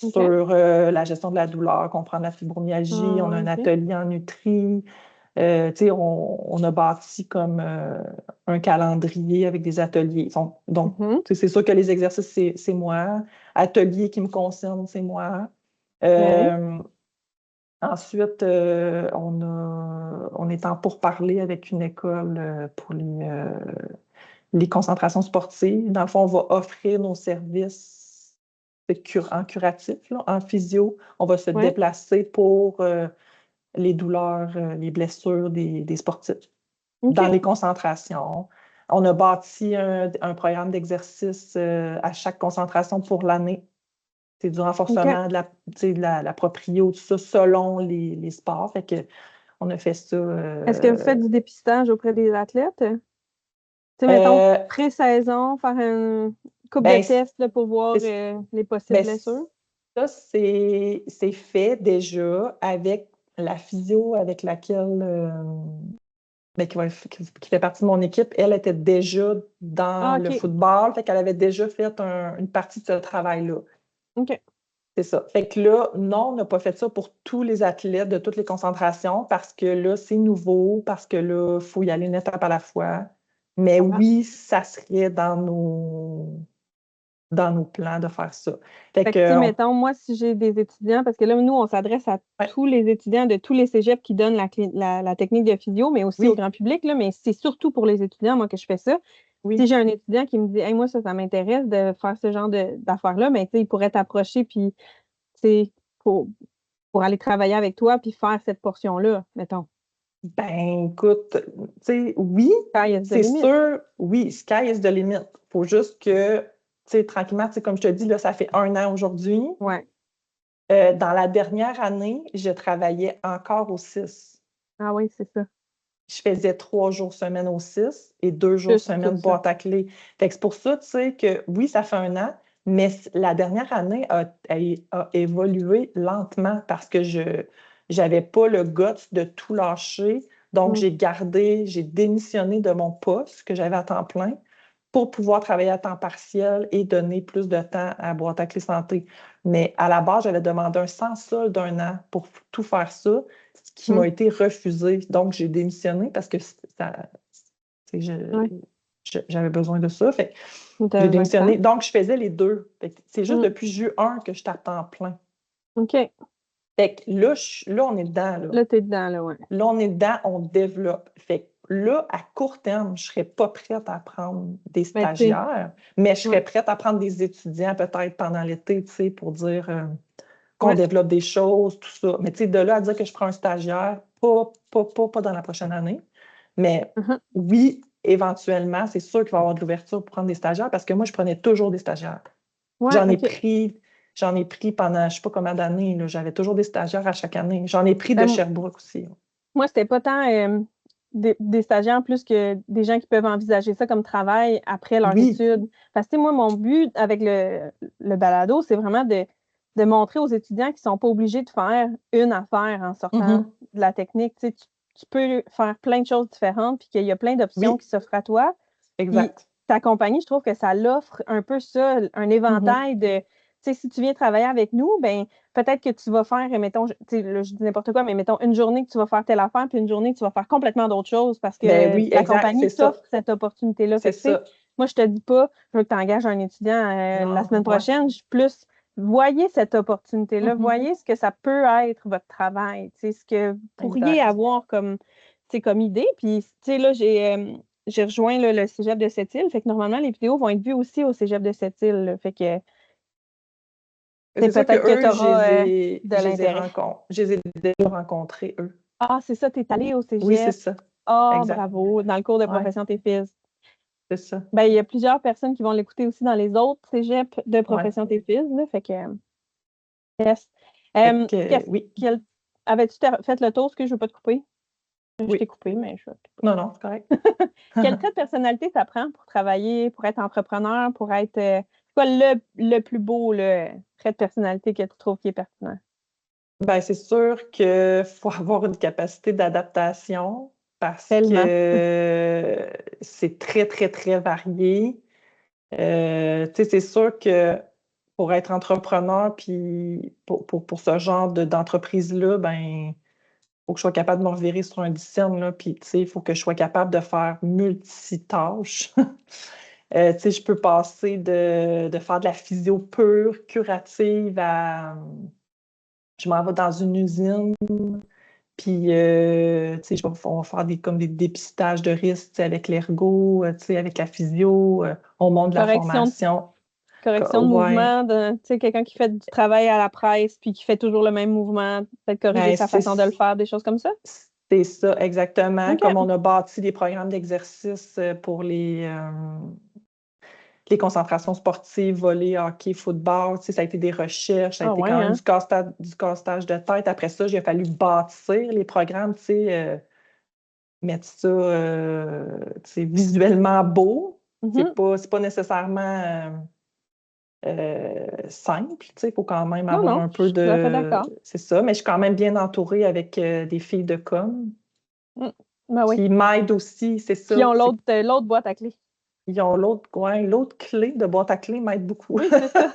sur OK. la gestion de la douleur, comprendre la fibromyalgie. Ah, On a ouais, un OK. atelier en nutri. Tu sais, on a bâti comme un calendrier avec des ateliers. Donc, Mhm. tu sais, c'est sûr que les exercices, c'est moi. Ateliers qui me concernent, c'est moi. Ouais. Euh, Ensuite, on est en pourparlers avec une école pour les concentrations sportives. Dans le fond, on va offrir nos services en curatif, là, en physio. On va se Ouais. déplacer pour les douleurs, les blessures des sportifs dans OK. les concentrations. On a bâti un programme d'exercice à chaque concentration pour l'année. C'est du OK. renforcement de tu sais, la proprio, tout ça, selon les sports. Fait que on a fait ça. Est-ce que vous faites du dépistage auprès des athlètes? Tu sais, mettons, Euh, pré-saison, faire une coupe de ben, tests là, pour voir c'est les possibles ben, blessures? ça, c'est fait déjà avec la physio avec laquelle ben, qui fait partie de mon équipe. Elle était déjà Ah, dans le OK. football, fait qu'elle avait déjà fait une partie de ce travail-là. OK. C'est ça. Fait que là, non, on n'a pas fait ça pour tous les athlètes de toutes les concentrations parce que là, c'est nouveau, parce que là, il faut y aller une étape à la fois. Mais Je comprends. oui, ça serait dans nos plans de faire ça. Fait Fait que, tu sais, que, mettons, moi, si j'ai des étudiants, parce que là, nous, on s'adresse à ouais, tous les étudiants de tous les cégeps qui donnent la technique de physio, mais aussi au oui, grand public, là, mais c'est surtout pour les étudiants, moi, que je fais ça. Si oui. j'ai un étudiant qui me dit, hey, moi, ça m'intéresse de faire ce genre d'affaires-là, mais tu sais, il pourrait t'approcher, puis, tu sais, pour aller travailler avec toi, puis faire cette portion-là, mettons. Ben, écoute, tu sais, oui, Sky is the c'est limit. sûr, oui, sky is the limit. Faut juste que, tu sais, tranquillement, tu sais, comme je te dis, là, ça fait 1 an aujourd'hui. Ouais. Dans la dernière année, je travaillais encore au 6. Ah oui, c'est ça. Je faisais 3 jours semaine au 6 et 2 jours Juste tout semaine ça. boîte à clés. Fait que c'est pour ça, tu sais, que oui, ça fait 1 an, mais la dernière année a évolué lentement parce que je n'avais pas le guts de tout lâcher. Donc, Mm. j'ai démissionné de mon poste que j'avais à temps plein pour pouvoir travailler à temps partiel et donner plus de temps à Boîte à clés santé. Mais à la base, j'avais demandé un sans solde d'1 an pour tout faire ça, ce qui Mm. m'a été refusé. Donc, j'ai démissionné parce que Ouais. j'avais besoin de ça. Fait que T'as j'ai besoin de temps. démissionné. Donc, je faisais les deux. Fait que c'est juste Mm. depuis juin 1 que je suis à temps plein. OK. Fait que là, là, on est dedans, là. Là, t'es dedans, là, ouais. Là, on est dedans, on développe. Fait que là, à court terme, je ne serais pas prête à prendre des Ben, tu sais, stagiaires, mais je serais ouais. prête à prendre des étudiants peut-être pendant l'été, tu sais, pour dire qu'on Ouais. développe des choses, tout ça. Mais tu sais, de là à dire que je prends un stagiaire, pas dans la prochaine année. Mais Mhm. oui, éventuellement, c'est sûr qu'il va y avoir de l'ouverture pour prendre des stagiaires parce que moi, je prenais toujours des stagiaires. Ouais, J'en ai OK. pris. J'en ai pris pendant, je ne sais pas combien d'années, là. J'avais toujours des stagiaires à chaque année. J'en ai pris de Sherbrooke aussi. Moi, c'était pas tant des stagiaires plus que des gens qui peuvent envisager ça comme travail après leurs Oui. études. Parce que moi, mon but avec le balado, c'est vraiment de montrer aux étudiants qu'ils sont pas obligés de faire une affaire en sortant de la technique. Tu sais, tu peux faire plein de choses différentes, puis qu'il y a plein d'options qui s'offrent à toi. Exact. Puis ta compagnie, je trouve que ça l'offre un peu ça, un éventail de, tu sais, si tu viens travailler avec nous, ben peut-être que tu vas faire, mettons, tu sais, là, je dis n'importe quoi, mais mettons une journée que tu vas faire telle affaire, puis une journée que tu vas faire complètement d'autres choses parce que Ben oui, la exact, compagnie c'est ça. t'offre cette opportunité-là. Fait C'est que, tu sais, ça. moi, je te dis pas, je veux que tu engages un étudiant la semaine prochaine, je suis plus, voyez cette opportunité-là, voyez ce que ça peut être votre travail, tu sais, ce que vous pourriez Exact. avoir comme, tu sais, comme idée. Puis, tu sais, là, j'ai rejoint là, le cégep de Sept-Îles. Fait que normalement, les vidéos vont être vues aussi au cégep de Sept-Îles. Là. Fait que C'est sûr peut-être que qu'eux, tu auras de l'intérêt. je les ai déjà rencontrés, eux. Ah, c'est ça, tu es allé au Oui, c'est cégep. ça. Ah, Exact. bravo, dans le cours de Ouais, profession TEFIS. c'est ça. Ben, il y a plusieurs personnes qui vont l'écouter aussi dans les autres cégeps de Ouais. profession TEFIS. Là, fait que, yes. Fait que, oui. Avais-tu fait le tour? Est-ce que je ne veux pas te couper? Je t'ai Oui. coupé, mais je vais te couper. Non, non, c'est correct. Quel trait de personnalité ça prend pour travailler, pour être entrepreneur, pour être. C'est quoi le plus beau trait de personnalité que tu trouves qui est pertinent? Ben, c'est sûr qu'il faut avoir une capacité d'adaptation parce Tellement. que c'est très, très, très varié. Tu sais, c'est sûr que pour être entrepreneur, puis pour ce genre d'entreprise-là, ben, il faut que je sois capable de me revirer sur un dixième, là, puis tu sais, il faut que je sois capable de faire multitâches. Tu sais, je peux passer de faire de la physio pure, curative, à je m'en vais dans une usine, puis tu sais, on va faire comme des dépistages de risques, tu sais, avec l'ergo, tu sais, avec la physio, on monte de la Correction, formation. correction de Ouais, mouvement, tu sais, quelqu'un qui fait du travail à la presse puis qui fait toujours le même mouvement, peut-être corriger ben, sa façon de le faire, des choses comme ça? c'est ça, exactement. OK. Comme on a bâti des programmes d'exercice pour les concentrations sportives, volley, hockey, football, tu sais, ça a été des recherches, ça a Ah été ouais, quand même hein? du casse-tâche de tête. Après ça, il a fallu bâtir les programmes, tu sais, mettre ça tu sais, visuellement beau. Mhm. C'est pas nécessairement simple, tu sais, il faut quand même Non, avoir non, un je peu suis tout à fait de... d'accord. C'est ça, mais je suis quand même bien entourée avec des filles de com Mm. Ben oui. qui m'aident aussi, c'est Qui ça. ont l'autre boîte à clés. Ils ont l'autre clé de boîte à clés m'aide beaucoup. Oui, c'est ça.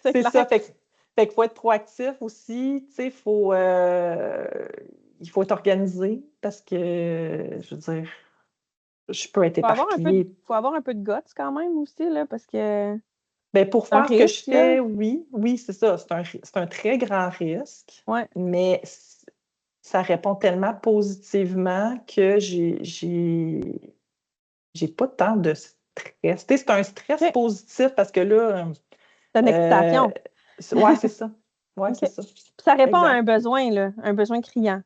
C'est C'est clair. ça, fait qu'il faut être proactif aussi, tu sais, il faut être organisé parce que, je veux dire, je peux être éparpillée. Faut avoir un peu de guts quand même aussi, là, parce que Ben, pour c'est un faire ce que je risque, là. fais, oui, oui, c'est ça, c'est un très grand risque, Ouais. mais ça répond tellement positivement que j'ai pas tant de stress. Tu sais, c'est un stress OK. positif parce que là, C'est une Euh, excitation. ouais, c'est ça. Ouais, OK. c'est ça. Ça répond à un Exact. besoin, là, un besoin criant.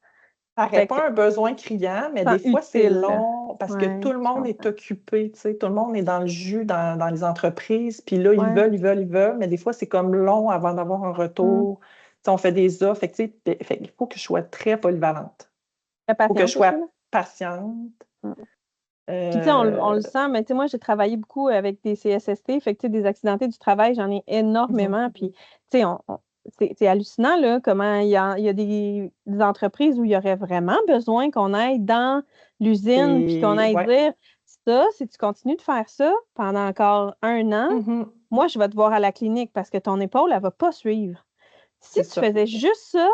Ça Fait répond que, à un besoin criant, mais tant des fois, c'est utile, là. long parce que Ouais, tout le je monde est comprends. occupé, tu sais, tout le monde est dans le jus dans les entreprises, puis là, Ouais. ils veulent, mais des fois, c'est comme long avant d'avoir un Mm. retour. Tu sais, on fait des offres, fait que, tu sais, il faut que je sois très polyvalente. Très Il faut que je patiente aussi, sois là. patiente. Mm. Puis, tu sais, on le Euh, sent, mais tu sais, moi, j'ai travaillé beaucoup avec des CSST, fait que, tu sais, des accidentés du travail, j'en ai mhm. énormément. Puis, tu sais, c'est hallucinant, là, comment il y a des entreprises où il y aurait vraiment besoin qu'on aille dans l'usine, puis qu'on aille Ouais. dire, ça, si tu continues de faire ça pendant encore un an, Mhm. moi, je vais te voir à la clinique parce que ton épaule, elle va pas suivre. Si C'est tu ça. faisais juste ça,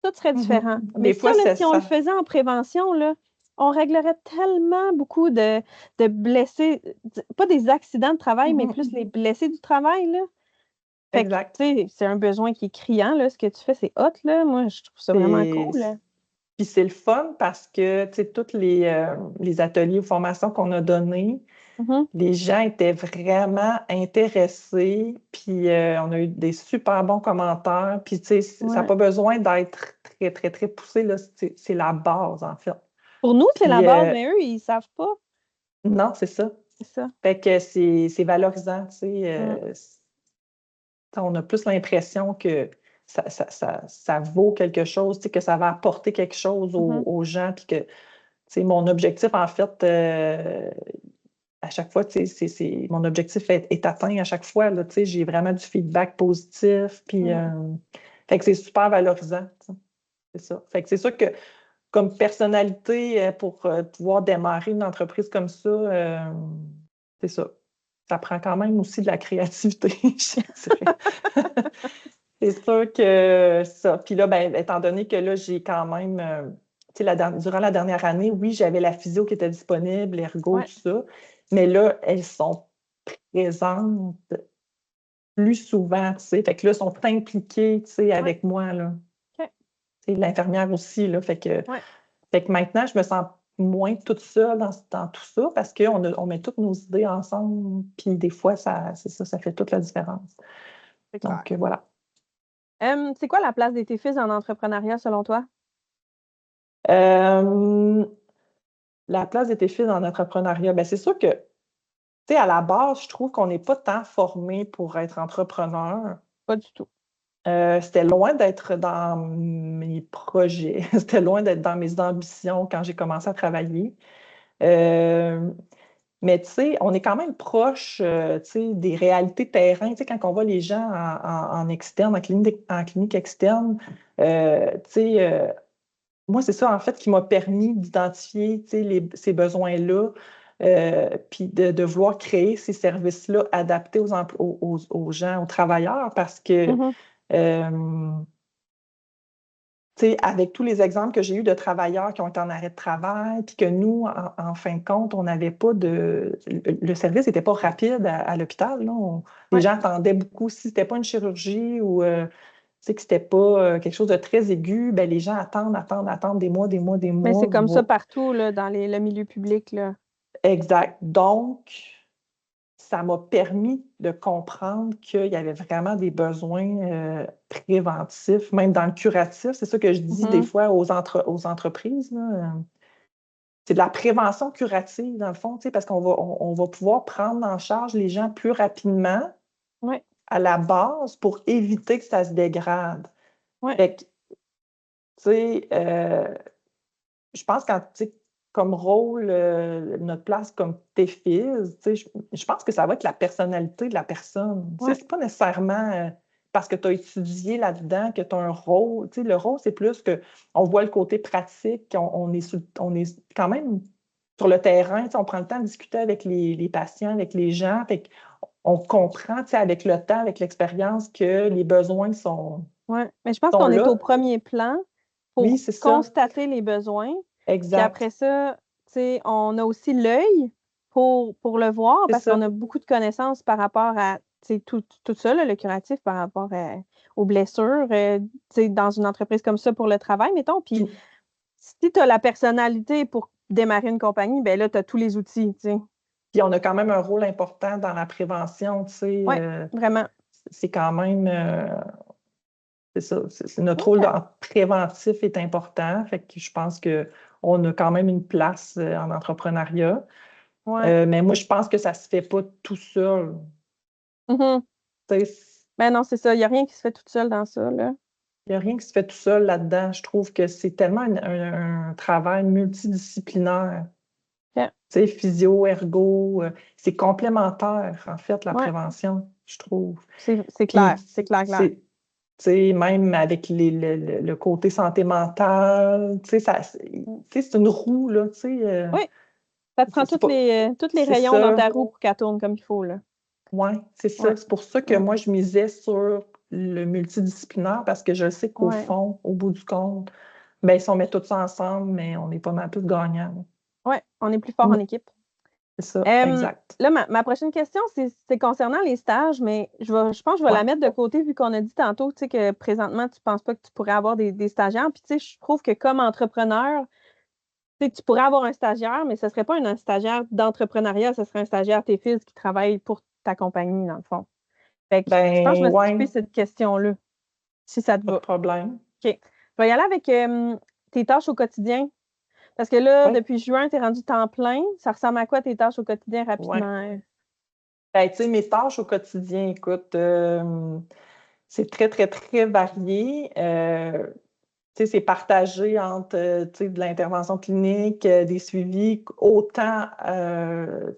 tout serait Mhm. différent. Mais Des ça, fois, là, c'est si on le ça. faisait en prévention, là, on réglerait tellement beaucoup de blessés, pas des accidents de travail, mais plus Mhm. les blessés du travail, là. Fait que, Exact. tu sais, c'est un besoin qui est criant, là. Ce que tu fais, c'est hot, là. Moi, je trouve ça vraiment C'est cool, là. Puis c'est le fun parce que, tu sais, tous les ateliers ou formations qu'on a donnés, Mhm. les gens étaient vraiment intéressés, puis on a eu des super bons commentaires, puis tu sais, ça n'a Ouais. pas besoin d'être très, très, très poussé, là, c'est la base, en fait. Pour nous, c'est la Puis base, mais eux, ils savent pas. non, c'est ça. C'est ça. Fait que c'est valorisant, tu sais. Mm. on a plus l'impression que ça vaut quelque chose, que ça va apporter quelque chose aux gens, puis que mon objectif, en fait, à chaque fois, mon objectif est atteint à chaque fois. Là, j'ai vraiment du feedback positif, puis fait que c'est super valorisant. C'est ça. Fait que c'est sûr que comme personnalité, pour pouvoir démarrer une entreprise comme ça, c'est ça. Ça prend quand même aussi de la créativité, je dirais. C'est sûr que ça. Puis là, ben, étant donné que là, j'ai quand même, durant la dernière année, oui, j'avais la physio qui était disponible, l'ergo, tout ça. Mais là, elles sont présentes plus souvent, tu sais. Fait que là, elles sont impliquées, tu sais, avec moi, là. OK. L'infirmière aussi, là. Fait que Ouais. maintenant, je me sens moins toute seule dans tout ça parce qu'on met toutes nos idées ensemble. Puis des fois, ça fait toute la différence. C'est clair. Donc, voilà. C'est quoi la place des tes fils en entrepreneuriat selon toi? La place de tes fils en entrepreneuriat, bien, c'est sûr que, tu sais, à la base, je trouve qu'on n'est pas tant formé pour être entrepreneur. Pas du tout. C'était loin d'être dans mes projets, c'était loin d'être dans mes ambitions quand j'ai commencé à travailler. Mais tu sais, on est quand même proche tu sais, des réalités terrain. Tu sais, quand on voit les gens en externe, en clinique externe, tu sais, moi, c'est ça, en fait, qui m'a permis d'identifier tu sais, ces besoins-là, puis de vouloir créer ces services-là adaptés aux gens, aux travailleurs, parce que tu sais, avec tous les exemples que j'ai eus de travailleurs qui ont été en arrêt de travail, puis que nous, en fin de compte, on n'avait pas de... Le service n'était pas rapide à l'hôpital. Là. Les gens attendaient beaucoup. Si ce n'était pas une chirurgie ou tu sais, que ce n'était pas quelque chose de très aigu, ben, les gens attendent des mois, des mois, des Mais c'est mois. comme ça partout là, dans le milieu public. Là. Exact. Donc, ça m'a permis de comprendre qu'il y avait vraiment des besoins préventifs, même dans le curatif. C'est ça que je dis des fois aux entreprises. Là. C'est de la prévention curative, dans le fond, parce qu'on va pouvoir prendre en charge les gens plus rapidement à la base pour éviter que ça se dégrade. Fait que, tu sais, je pense quand, comme rôle, notre place comme TFIS, je pense que ça va être la personnalité de la personne. C'est pas nécessairement parce que tu as étudié là-dedans que tu as un rôle. Le rôle, c'est plus qu'on voit le côté pratique, on est quand même sur le terrain, on prend le temps de discuter avec les patients, avec les gens. Fait on comprend avec le temps, avec l'expérience, que les besoins sont. Oui, mais je pense qu'on est au premier plan pour constater les besoins. Exact. Puis après ça, on a aussi l'œil pour le voir parce qu'on a beaucoup de connaissances par rapport à tout ça, là, le curatif par rapport aux blessures dans une entreprise comme ça pour le travail, mettons. Puis si tu as la personnalité pour démarrer une compagnie, ben là, tu as tous les outils. Puis on a quand même un rôle important dans la prévention. Oui, vraiment. C'est quand même. C'est ça. Notre rôle préventif est important. Fait que je pense qu'on a quand même une place en entrepreneuriat. Mais moi, je pense que ça ne se fait pas tout seul. Ben non, c'est ça. Il n'y a rien qui se fait tout seul dans ça. Là. Il n'y a rien qui se fait tout seul là-dedans. Je trouve que c'est tellement un travail multidisciplinaire. Physio, ergo, c'est complémentaire, en fait, la prévention, je trouve. C'est clair, c'est clair. Même avec le côté santé mentale, c'est une roue, là, oui, ça te prend tous les rayons dans ta roue pour qu'elle tourne comme il faut, là. Oui, c'est ça. Ouais. C'est pour ça que moi, je misais sur le multidisciplinaire parce que je sais qu'au fond, au bout du compte, ben, si on met tout ça ensemble, mais on est pas mal tous gagnants. Oui, on est plus fort en équipe. C'est ça, exact. Là, ma prochaine question, c'est concernant les stages, mais je pense que je vais la mettre de côté vu qu'on a dit tantôt que présentement, tu ne penses pas que tu pourrais avoir des stagiaires. Puis, je trouve que comme entrepreneur, tu pourrais avoir un stagiaire, mais ce ne serait pas un stagiaire d'entrepreneuriat, ce serait un stagiaire TFIS qui travaille pour ta compagnie, dans le fond. Fait que je pense que je vais skipper cette question-là, si ça te va. Pas de problème. OK. Je vais y aller avec tes tâches au quotidien. Parce que là, depuis juin, tu es rendu temps plein. Ça ressemble à quoi tes tâches au quotidien rapidement? Ben, tu sais, mes tâches au quotidien, écoute, C'est très, très, très varié. C'est partagé entre de l'intervention clinique, des suivis, autant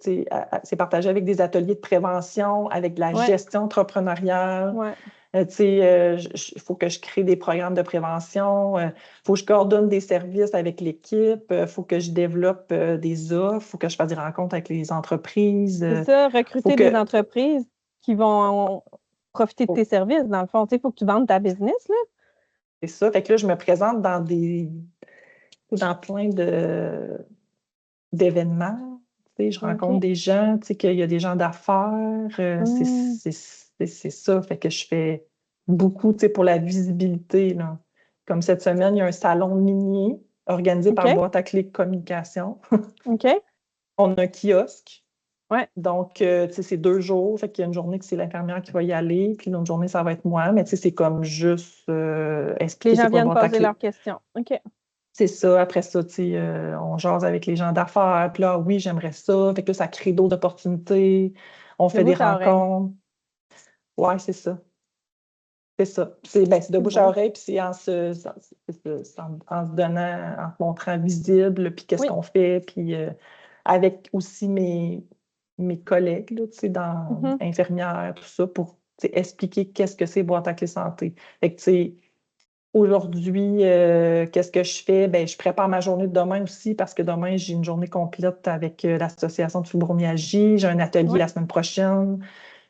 c'est partagé avec des ateliers de prévention, avec de la Ouais, gestion entrepreneuriale. ouais. Il faut que je crée des programmes de prévention, il faut que je coordonne des services avec l'équipe, il faut que je développe des offres, il faut que je fasse des rencontres avec les entreprises. C'est ça, Faut recruter des que, entreprises qui vont profiter de tes faut- services, dans le fond. Il faut que tu vendes ta business, là. c'est ça. Fait que là, je me présente dans plein d'événements. Je rencontre OK. des gens, qu'il y a des gens d'affaires. Hmm. C'est ça. Fait que je fais beaucoup pour la visibilité, là. Comme cette semaine, il y a un salon minier organisé par OK. Boîte à Clé Communication. OK. On a un kiosque. Ouais. Donc, c'est 2 jours. Fait qu'il y a une journée que c'est l'infirmière qui va y aller, puis l'autre journée, ça va être moi. Mais c'est comme juste Les expliquer c'est gens quoi viennent Boîte à poser leurs Clé. questions. OK. C'est ça, après ça, on jase avec les gens d'affaires, puis là, oui, j'aimerais ça. Fait que là, ça crée d'autres opportunités. On De fait des bouche à oreille. rencontres. Ouais, c'est ça. C'est ça. C'est de C'est bouche à beau. oreille, puis c'est en se donnant, en se montrant visible, puis qu'est-ce Oui. qu'on fait, puis avec aussi mes collègues, là, dans Mhm. infirmières, tout ça, pour expliquer qu'est-ce que c'est Boîte à clé santé. Fait que, aujourd'hui, qu'est-ce que je fais? Ben, je prépare ma journée de demain aussi parce que demain, j'ai une journée complète avec l'Association de fibromyalgie. J'ai un atelier Ouais. la semaine prochaine.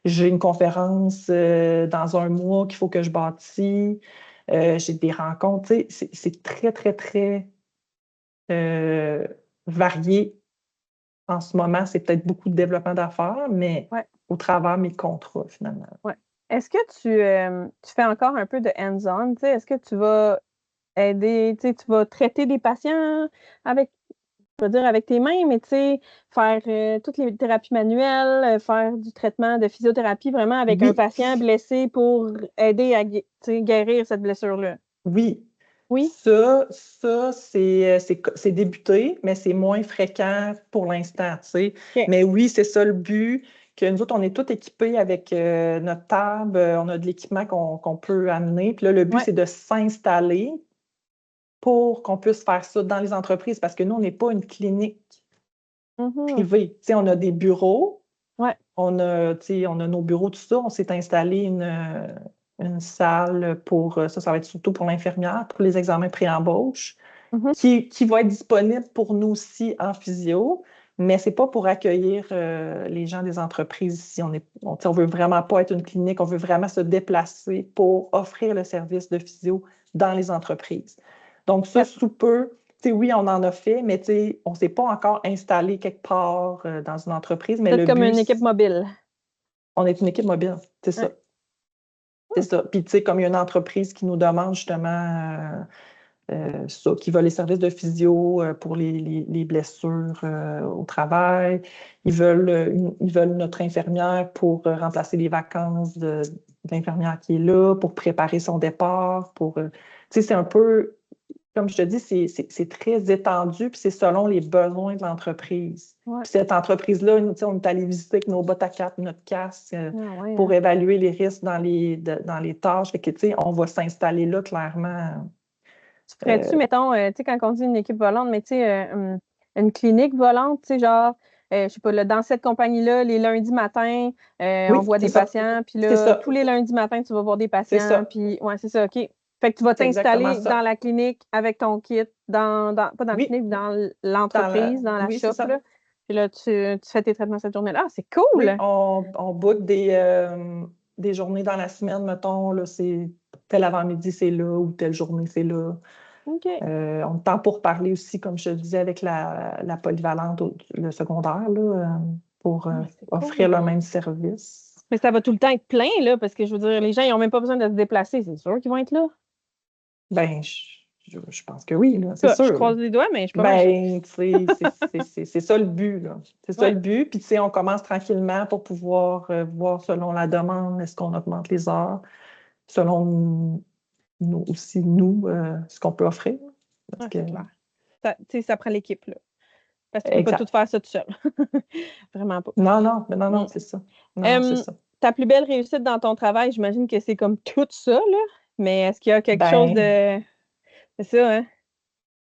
J'ai une conférence dans un mois qu'il faut que je bâtis. J'ai des rencontres. C'est très, très, très euh, varié en ce moment. C'est peut-être beaucoup de développement d'affaires, mais Ouais. au travers de mes contrats, finalement. Ouais. Est-ce que tu fais encore un peu de hands-on? Est-ce que tu vas aider, tu vas traiter des patients avec, je veux dire, avec tes mains, mais faire toutes les thérapies manuelles, faire du traitement de physiothérapie vraiment avec un Oui, patient blessé pour aider à guérir cette blessure-là? oui. Oui? Ça c'est débuté, mais c'est moins fréquent pour l'instant, tu sais. OK. Mais oui, c'est ça le but, que nous autres, on est tous équipés avec notre table, on a de l'équipement qu'on peut amener. Puis là, le but, Ouais. c'est de s'installer pour qu'on puisse faire ça dans les entreprises, parce que nous, on n'est pas une clinique Mhm. privée. Tu sais, on a des bureaux, Ouais. on a nos bureaux, tout ça. On s'est installé une salle pour, ça va être surtout pour l'infirmière, pour les examens pré-embauche, Mhm. qui va être disponible pour nous aussi en physio, mais c'est pas pour accueillir les gens des entreprises ici. On veut vraiment pas être une clinique, on veut vraiment se déplacer pour offrir le service de physio dans les entreprises. Donc ça, Ça- sous peu, oui, on en a fait, mais on ne s'est pas encore installé quelque part dans une entreprise, mais Peut-être le comme but, une équipe mobile. on est une équipe mobile, c'est ça. Ouais. C'est Hmm. ça. Puis, comme il y a une entreprise qui nous demande justement ça, qui veut les services de physio pour les blessures au travail. Ils veulent notre infirmière pour remplacer les vacances de l'infirmière qui est là, pour préparer son départ. C'est un peu, comme je te dis, c'est très étendu, puis c'est selon les besoins de l'entreprise. Ouais. Puis cette entreprise-là, on est allé visiter avec nos bottes à cap, notre casque, Ah ouais, pour hein. évaluer les risques dans les tâches. Fait que, on va s'installer là, clairement. Tu ferais-tu, mettons, quand on dit une équipe volante, mais une clinique volante, genre, je sais pas, là, dans cette compagnie-là, les lundis matins, on Oui, voit c'est des ça. patients, puis C'est là, ça. tous les lundis matins, tu vas voir des C'est patients, ça. puis ouais, c'est ça, OK. Fait que tu vas C'est exactement t'installer dans ça. la clinique avec ton kit, pas dans la Oui, clinique, dans l'entreprise, dans la oui, c'est shop, ça. là. Puis là, tu fais tes traitements cette journée-là. Ah, c'est Oui, cool! on book des journées dans la semaine, mettons, là, c'est tel avant-midi, c'est là, ou telle journée, c'est là. OK. On tend pour parler aussi, comme je te disais, avec la polyvalente, le secondaire, là, pour Ah, c'est offrir cool. le même service. Mais ça va tout le temps être plein, là, parce que je veux dire, les gens, ils n'ont même pas besoin de se déplacer, c'est sûr qu'ils vont être là. Ben, je pense que oui, là, c'est Ça, je sûr, là. croise les doigts, mais je suis pas mal sûre. Ben, tu sais, c'est ça le but, là. C'est ça Ouais. le but. Puis, on commence tranquillement pour pouvoir voir selon la demande, est-ce qu'on augmente les heures, selon nous, aussi, ce qu'on peut offrir. Parce Ouais, que, c'est clair. Ça prend l'équipe, là. Parce que tu peux pas tout exact. faire ça tout seul. Vraiment pas. Non, non, mais non, Mm. non, c'est ça. Non, non, c'est Euh, ça. ta plus belle réussite dans ton travail, j'imagine que c'est comme tout ça, là. Mais est-ce qu'il y a quelque chose Ben, de... C'est ça, hein?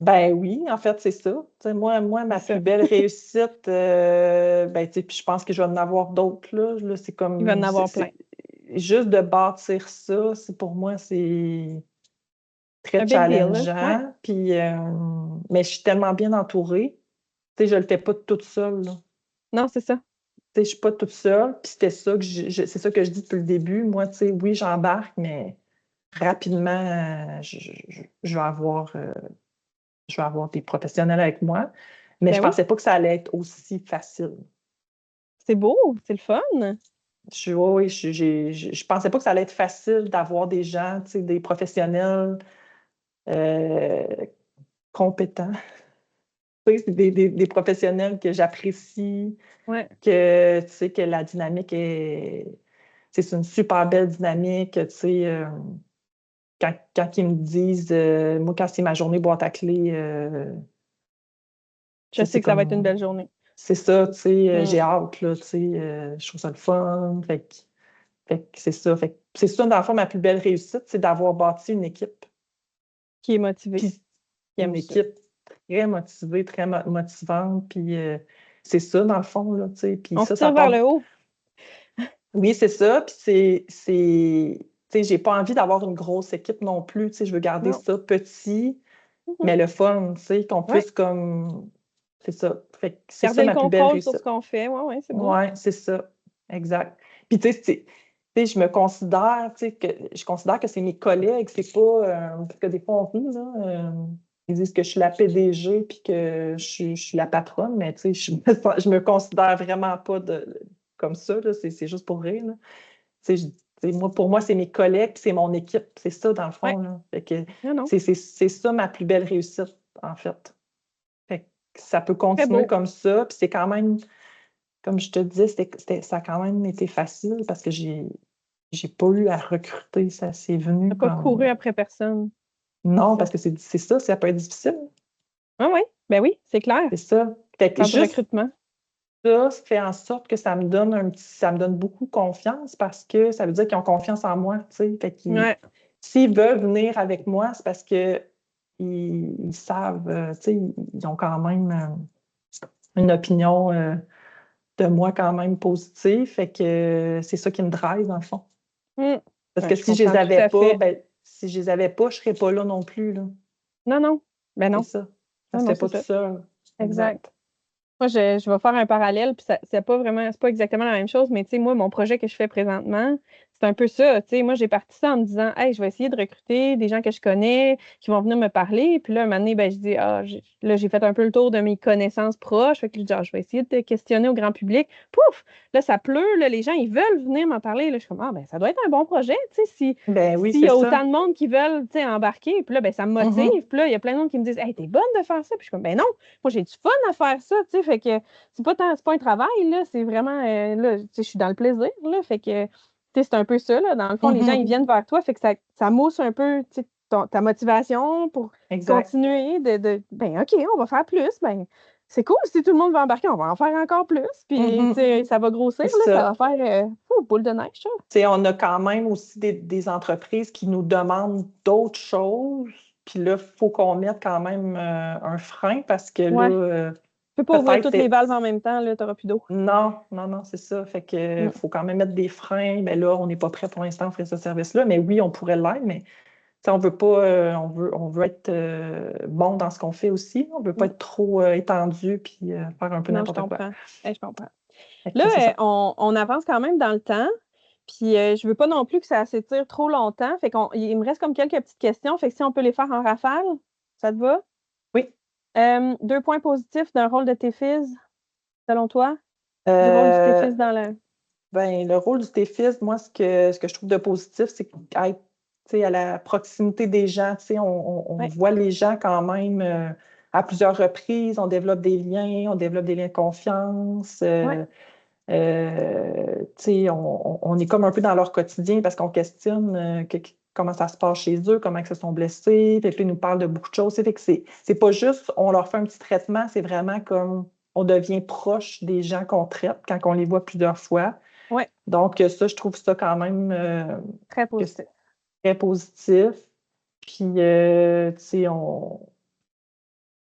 ben oui, en fait, c'est ça. Tu sais, moi, C'est ma plus ça. belle réussite, ben, tu sais, puis je pense que je vais en avoir d'autres, là. Là, c'est Il va en comme, avoir plein. juste de bâtir ça, pour moi, c'est très Un big deal, là. Ouais. challengeant. Puis, mais je suis tellement bien entourée. Tu sais, je le fais pas toute seule, là. Non, c'est ça. Tu sais, je suis pas toute seule. Puis c'était ça que c'est ça que je dis depuis le début. Moi, tu sais, oui, j'embarque, mais rapidement, je vais avoir des professionnels avec moi. Mais Ben je oui, pensais pas que ça allait être aussi facile. c'est beau, c'est le fun. Oui, je pensais pas que ça allait être facile d'avoir des gens, tu sais, des professionnels euh, compétents. Tu sais, c'est des professionnels que j'apprécie, Ouais. que, tu sais, que la dynamique c'est une super belle dynamique, tu sais. Quand ils me disent, moi, quand c'est ma journée boîte à clé, Je c'est sais que ça va être une comme, belle journée. c'est ça, tu sais, Mm. j'ai hâte, là, tu sais, je trouve ça le fun. Fait que c'est ça. Fait que c'est ça, dans le fond, ma plus belle réussite, c'est d'avoir bâti une équipe. Qui est motivé, Puis qui une aime ça. équipe très motivée, très motivante. Puis c'est ça, dans le fond, là, tu sais. Puis On se ça tire vers part. le haut. Oui, c'est ça. Puis tu sais, j'ai pas envie d'avoir une grosse équipe non plus. Tu sais, je veux garder Non. ça petit, Mhm. mais le fun, tu sais, qu'on Ouais. puisse comme. C'est ça. Fait que c'est ça Garder le ma plus belle contrôle sur ce réussite. qu'on fait. Ouais, ouais, c'est beau. Ouais, c'est ça. Exact. Puis tu sais, je me considère, tu sais, je considère que c'est mes collègues, c'est pas, parce que des fois on rit, là, ils disent que je suis la PDG puis que je suis la patronne, mais tu sais, je me considère vraiment pas comme ça, là, c'est juste pour rire, là. Tu sais, moi, pour moi, c'est mes collègues puis c'est mon équipe, c'est ça dans le Ouais. fond, là. Fait que Non, non. c'est ça ma plus belle réussite, en fait. Fait que ça peut Très continuer beau. comme ça, puis c'est quand même comme je te disais, ça a quand même été facile parce que j'ai pas eu à recruter. Ça s'est venu T'as pas comme. couru après personne. C'est Non, ça. parce que c'est ça, ça peut être difficile. Ah oui, ben oui, c'est clair. C'est ça. Fait que Faire du juste recrutement. ça fait en sorte que ça me donne beaucoup confiance parce que ça veut dire qu'ils ont confiance en moi, tu sais. Fait qu'ils, Ouais. s'ils veulent venir avec moi, c'est parce que ils savent, tu sais, ils ont quand même une opinion de moi quand même positive. Fait que c'est ça qui me drive, dans le fond. Mm. Parce Ouais, que je si je les comprends tout avais à pas, fait. ben, si je les avais pas, je serais pas là non plus, là. Non, non. Ben C'est non. ça. Ça Non, se non, fait c'est pas tout ça. seul. Exact. Exact. Moi, je vais faire un parallèle, puis ça, c'est pas exactement la même chose, mais tu sais, moi, mon projet que je fais présentement, c'est un peu ça. Tu sais, moi, j'ai parti ça en me disant, hey, je vais essayer de recruter des gens que je connais, qui vont venir me parler. Puis là, un moment donné, ben, je dis, là, j'ai fait un peu le tour de mes connaissances proches. Fait que je dis, je vais essayer de questionner au grand public. Pouf! Là, ça pleut, là, les gens, ils veulent venir m'en parler. Là, je suis comme, ben, ça doit être un bon projet, tu sais, si. Ben oui, S'il y c'est a autant ça. de monde qui veulent, tu sais, embarquer, puis là, ben, ça me motive. Mhm. Puis là, il y a plein de monde qui me disent, hey, t'es bonne de faire ça. Puis je suis comme, ben non, moi, j'ai du fun à faire ça, tu sais, fait que c'est pas un travail, là, c'est vraiment, là, tu sais, je suis dans le plaisir, là, fait que, tu sais, c'est un peu ça, là, dans le fond, les gens, ils Mhm. viennent vers toi, fait que ça mousse un peu, tu sais, ta motivation pour Exact. continuer ben, OK, on va faire plus, ben, c'est cool, si tout le monde va embarquer, on va en faire encore plus, puis, tu Mhm. sais, ça va grossir, C'est là, ça ça. va faire, boule de neige, ça. Tu sais, on a quand même aussi des entreprises qui nous demandent d'autres choses. Puis là, il faut qu'on mette quand même un frein parce que là, Ouais, tu peux pas ouvrir peut-être toutes les valves en même temps, là, t'auras plus d'eau. non, non, non, c'est ça. Fait que Mm. faut quand même mettre des freins. Mais là, on n'est pas prêt pour l'instant à offrir ce service-là. Mais oui, on pourrait l'être, mais tu sais, on veut pas, on veut être bon dans ce qu'on fait aussi. On veut pas Mm. être trop étendu puis faire un peu Non, je n'importe quoi. comprends. Je comprends. Fait Là, que c'est ça. on avance quand même dans le temps. Puis je veux pas non plus que ça s'étire trop longtemps. Fait il me reste comme quelques petites questions. Fait que si on peut les faire en rafale, ça te va? Oui. 2 points positifs d'un rôle de TFIS, selon toi? Du rôle du Euh, TFIS dans le. ben, le rôle du TFIS, moi, ce que je trouve de positif, c'est qu'être tu sais, à la proximité des gens. Tu sais, on Ouais, voit les gens quand même à plusieurs reprises. On développe des liens de confiance. ouais, Tu sais, on est comme un peu dans leur quotidien parce qu'on questionne comment ça se passe chez eux, comment ils se sont blessés. Fait que là, ils nous parlent de beaucoup de choses. Fait que c'est pas juste on leur fait un petit traitement, c'est vraiment comme on devient proche des gens qu'on traite quand on les voit plusieurs fois. Oui, Donc, ça, je trouve ça quand même très que c'est positif. très positif. Puis, tu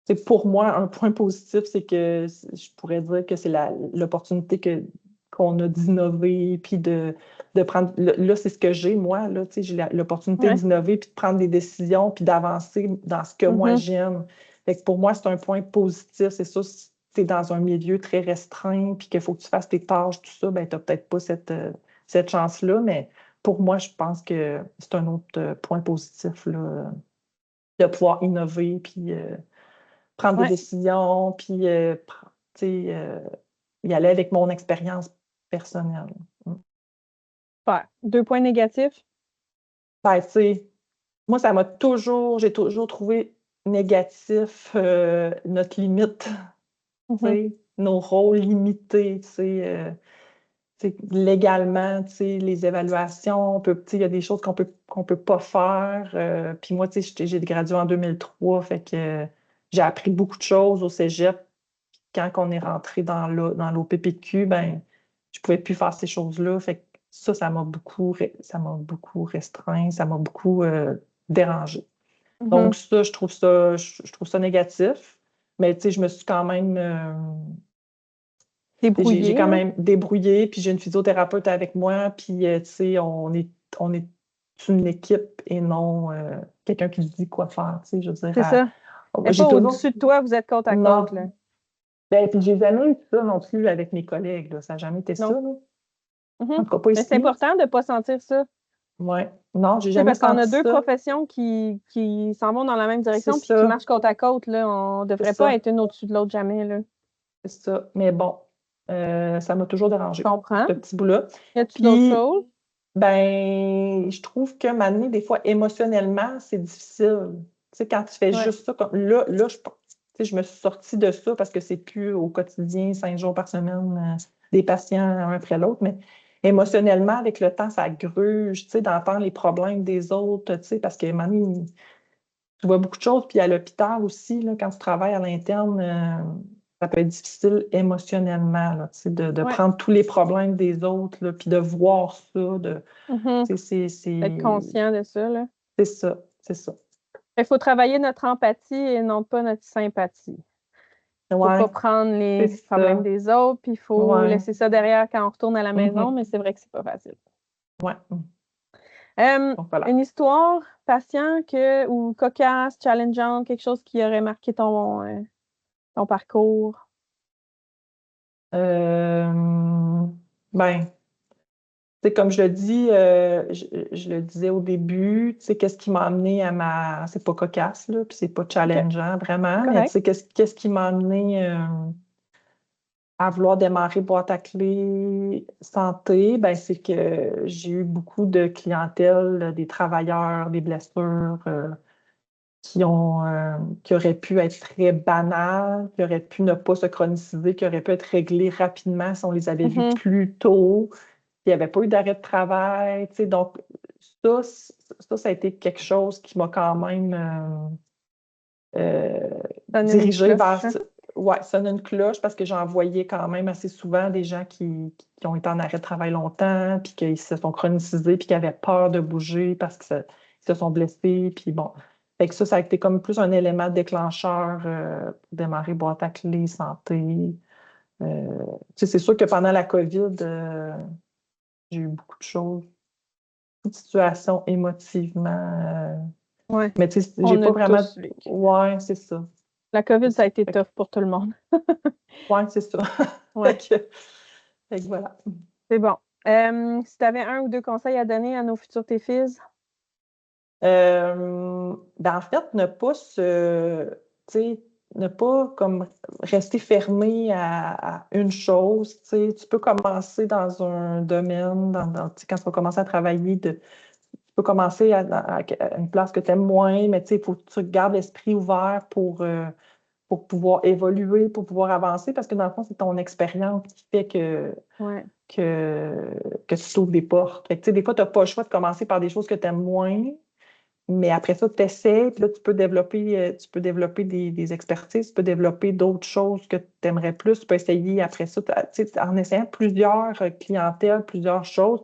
sais, pour moi, un point positif, c'est que je pourrais dire que c'est l'opportunité qu'on a d'innover, puis de prendre. Là, c'est ce que j'ai, moi, là, tu sais, j'ai l'opportunité Ouais. d'innover, puis de prendre des décisions, puis d'avancer dans ce que moi Mhm. j'aime. Fait que pour moi, c'est un point positif. C'est ça, si tu es dans un milieu très restreint, puis qu'il faut que tu fasses tes tâches, tout ça, ben, tu n'as peut-être pas cette chance-là, mais pour moi, je pense que c'est un autre point positif, là, de pouvoir innover, puis prendre des Ouais. décisions, puis tu sais, y aller avec mon expérience personnelle. Mm. Super. 2 points négatifs. Ben, tu sais, moi, j'ai toujours trouvé négatif notre limite, tu Mhm. sais, nos rôles limités, tu sais, légalement, tu sais, les évaluations, tu sais, il y a des choses qu'on peut pas faire. Puis moi, tu sais, j'ai gradué en 2003, fait que j'ai appris beaucoup de choses au cégep. Quand on est rentré dans l'OPPQ, ben, je pouvais plus faire ces choses-là. Fait que ça m'a beaucoup restreint, ça m'a beaucoup dérangé. Donc Mhm. ça, je trouve ça négatif. Mais tu sais, je me suis quand même, j'ai Débrouillé, quand là. même débrouillé, puis j'ai une physiothérapeute avec moi, puis tu sais, on est une équipe et non quelqu'un qui dit quoi faire. Tu sais, je veux dire, C'est ça. Elle n'est j'ai pas toujours, au-dessus de toi, vous êtes côte à côte, non. là. Ben, puis j'ai jamais eu ça non plus avec mes collègues, là. Ça n'a jamais été ça, Non. là. En Mhm. tout cas, pas Mais c'est ici. important de ne pas sentir ça. Ouais. Non, j'ai C'est jamais parce qu'on a senti deux ça. professions qui s'en vont dans la même C'est direction puis qui ça. marchent côte à côte, là. On ne C'est devrait pas ça. être une au-dessus de l'autre jamais, là. C'est ça. Mais bon, ça m'a toujours Je dérangé, comprends. ce petit bout-là. Y a-tu d'autres Puis, choses? ben, je trouve que m'amener, des fois, émotionnellement, c'est difficile. Tu sais, quand tu fais Ouais. juste ça, comme là, tu sais, je me suis sortie de ça parce que c'est plus au quotidien, 5 jours par semaine, des patients un après l'autre, mais émotionnellement, avec le temps, ça gruge, tu sais, d'entendre les problèmes des autres, tu sais, parce que, Mani, tu vois beaucoup de choses, puis à l'hôpital aussi, là, quand tu travailles à l'interne, ça peut être difficile émotionnellement, là, tu sais, de Ouais. prendre tous les problèmes des autres, là, puis de voir ça, Mhm. tu sais, Être conscient de ça, là. c'est ça, c'est ça. Il faut travailler notre empathie et non pas notre sympathie. Faut Ouais, pas prendre c'est les problèmes ça. des autres, puis il faut Ouais. laisser ça derrière quand on retourne à la maison, Mhm. mais c'est vrai que c'est pas facile. Ouais. Donc Une voilà. histoire patient ou cocasse, challengeante, quelque chose qui aurait marqué ton parcours. Ben, tu sais, comme je le dis, je le disais au début, tu sais, qu'est-ce qui m'a amené c'est pas cocasse, là, puis c'est pas OK, challengeant c'est vraiment, mais tu correct. sais, qu'est-ce qui m'a amené à vouloir démarrer boîte à clé santé, ben, c'est que j'ai eu beaucoup de clientèle, des travailleurs, des blessures qui auraient pu être très banales, qui auraient pu ne pas se chroniciser, qui auraient pu être réglées rapidement si on les avait vus Mhm. plus tôt. Il n'y avait pas eu d'arrêt de travail. Tu sais, donc, ça a été quelque chose qui m'a quand même Donne une dirigée cloche. vers. Ouais, sonne une cloche parce que j'en voyais quand même assez souvent des gens qui ont été en arrêt de travail longtemps, puis qui se sont chronicisés, puis qui avaient peur de bouger parce qu'ils se sont blessés. Puis bon. Fait que ça a été comme plus un élément déclencheur pour démarrer boîte à clé, santé. Tu sais, c'est sûr que pendant la COVID, j'ai eu beaucoup de choses, beaucoup de situations émotivement. Ouais, Mais tu sais, j'ai on pas a vraiment. tous vécu. Ouais, c'est ça. La C'est COVID, ça a ça. été tough pour tout le monde. Ouais, c'est ça. Fait Ouais, que, fait que voilà. c'est bon. Si tu avais un ou deux conseils à donner à nos futurs TFIS? Ben en fait, tu sais, ne pas comme rester fermé à une chose. Tu sais, tu peux commencer dans un domaine, tu sais, quand tu vas commencer à travailler, tu peux commencer à une place que tu aimes moins, mais tu sais, il faut que tu gardes l'esprit ouvert pour pouvoir évoluer, pour pouvoir avancer, parce que dans le fond, c'est ton expérience qui fait Ouais. que tu t'ouvres des portes. Fait que, tu sais, des fois, tu n'as pas le choix de commencer par des choses que tu aimes moins, Mais après ça, tu essaies, puis là, tu peux développer des expertises, tu peux développer d'autres choses que tu aimerais plus. Tu peux essayer après ça, tu sais, en essayant plusieurs clientèles, plusieurs choses,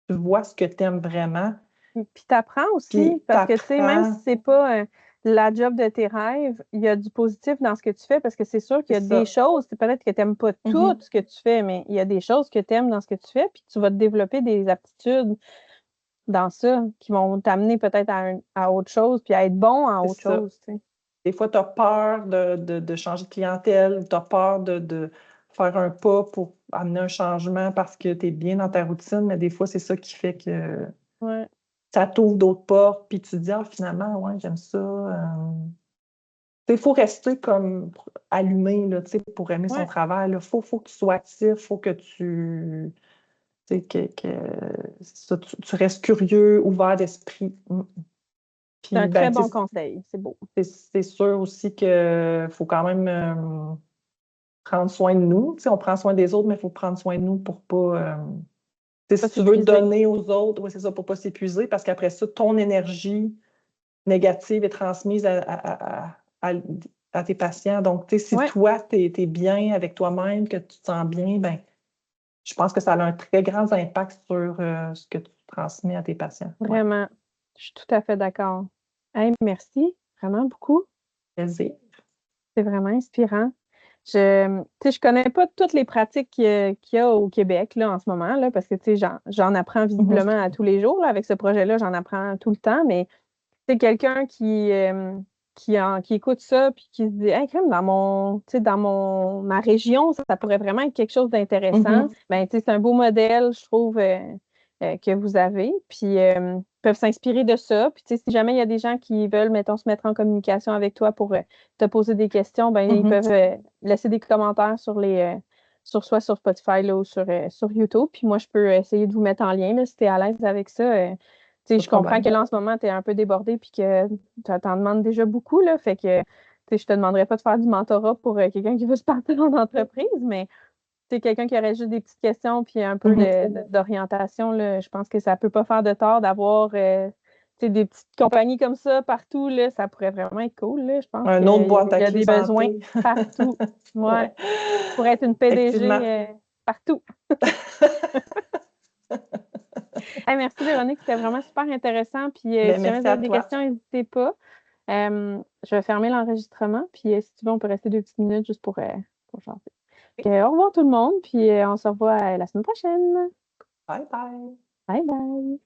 tu vois ce que tu aimes vraiment, Puis tu apprends aussi, puis tu parce que, tu sais, même si apprends. c'est pas la job de tes rêves, il y a du positif dans ce que tu fais, parce que c'est sûr qu'il C'est y a des ça. choses, peut-être que tu n'aimes pas tout Mhm. ce que tu fais, mais il y a des choses que tu aimes dans ce que tu fais, puis tu vas te développer des aptitudes dans ça qui vont t'amener peut-être à autre chose, puis à être bon en C'est autre ça. chose, tu sais. Des fois, tu as peur de changer de clientèle, ou tu as peur de faire un pas pour amener un changement parce que tu es bien dans ta routine, mais des fois, c'est ça qui fait que Ouais, ça t'ouvre d'autres portes, puis tu te dis, ah, finalement, ouais, j'aime ça. Il faut rester comme allumé là, tu sais, pour aimer son ouais. travail. Il faut que tu sois actif, il faut que tu sais, c'est ça, tu restes curieux, ouvert d'esprit. C'est un Puis, très ben, tu bon sais, conseil, c'est beau. c'est sûr aussi qu'il faut quand même prendre soin de nous. Tu sais, on prend soin des autres, mais il faut prendre soin de nous pour pas. Tu sais, Pas si tu veux s'épuiser. donner aux autres, ouais, c'est ça, pour pas s'épuiser, parce qu'après ça, ton énergie négative est transmise à- à tes patients. Donc, tu sais, si Ouais, toi, tu es bien avec toi-même, que tu te sens bien, ben, je pense que ça a un très grand impact sur ce que tu transmets à tes patients. Ouais, vraiment. Je suis tout à fait d'accord. Hey, merci vraiment beaucoup. plaisir. C'est vraiment inspirant. Tu sais, je connais pas toutes les pratiques qu'il y a au Québec là, en ce moment, là, parce que tu sais, j'en apprends Mhm. visiblement à tous les jours. Là, avec ce projet-là, j'en apprends tout le temps, mais c'est quelqu'un qui écoute ça puis qui se dit hey, crème, tu sais, dans ma région, ça pourrait vraiment être quelque chose d'intéressant. Mhm. Ben, tu sais, c'est un beau modèle, je trouve, que vous avez. Puis ils peuvent s'inspirer de ça. Puis tu sais, si jamais il y a des gens qui veulent, mettons, se mettre en communication avec toi pour te poser des questions, ben ils Mhm. peuvent laisser des commentaires soit sur Spotify là, ou sur YouTube. Puis moi, je peux essayer de vous mettre en lien là, si tu es à l'aise avec ça. Tu sais, Pas de je comprends que problème. là, en ce moment, tu es un peu débordé puis que tu t'en demandes déjà beaucoup, là. Fait que, tu sais, je te demanderais pas de faire du mentorat pour quelqu'un qui veut se partir en entreprise, mais c'est quelqu'un qui aurait juste des petites questions puis un peu Mhm. d'orientation, là. Je pense que ça peut pas faire de tort d'avoir, tu sais, des petites compagnies comme ça partout, là. Ça pourrait vraiment être cool, là. Je pense Un autre qu'il boîte à y a clé des besoins santé. partout. Ouais. Ouais, Pour être une PDG, effectivement. partout. Hey, merci Véronique, c'était vraiment super intéressant. Puis Ben, si jamais merci vous à avez des toi. questions, n'hésitez pas. Je vais fermer l'enregistrement. Puis si tu veux, on peut rester 2 petites minutes juste pour chanter. Au revoir tout le monde. Puis on se revoit la semaine prochaine. Bye bye. Bye bye.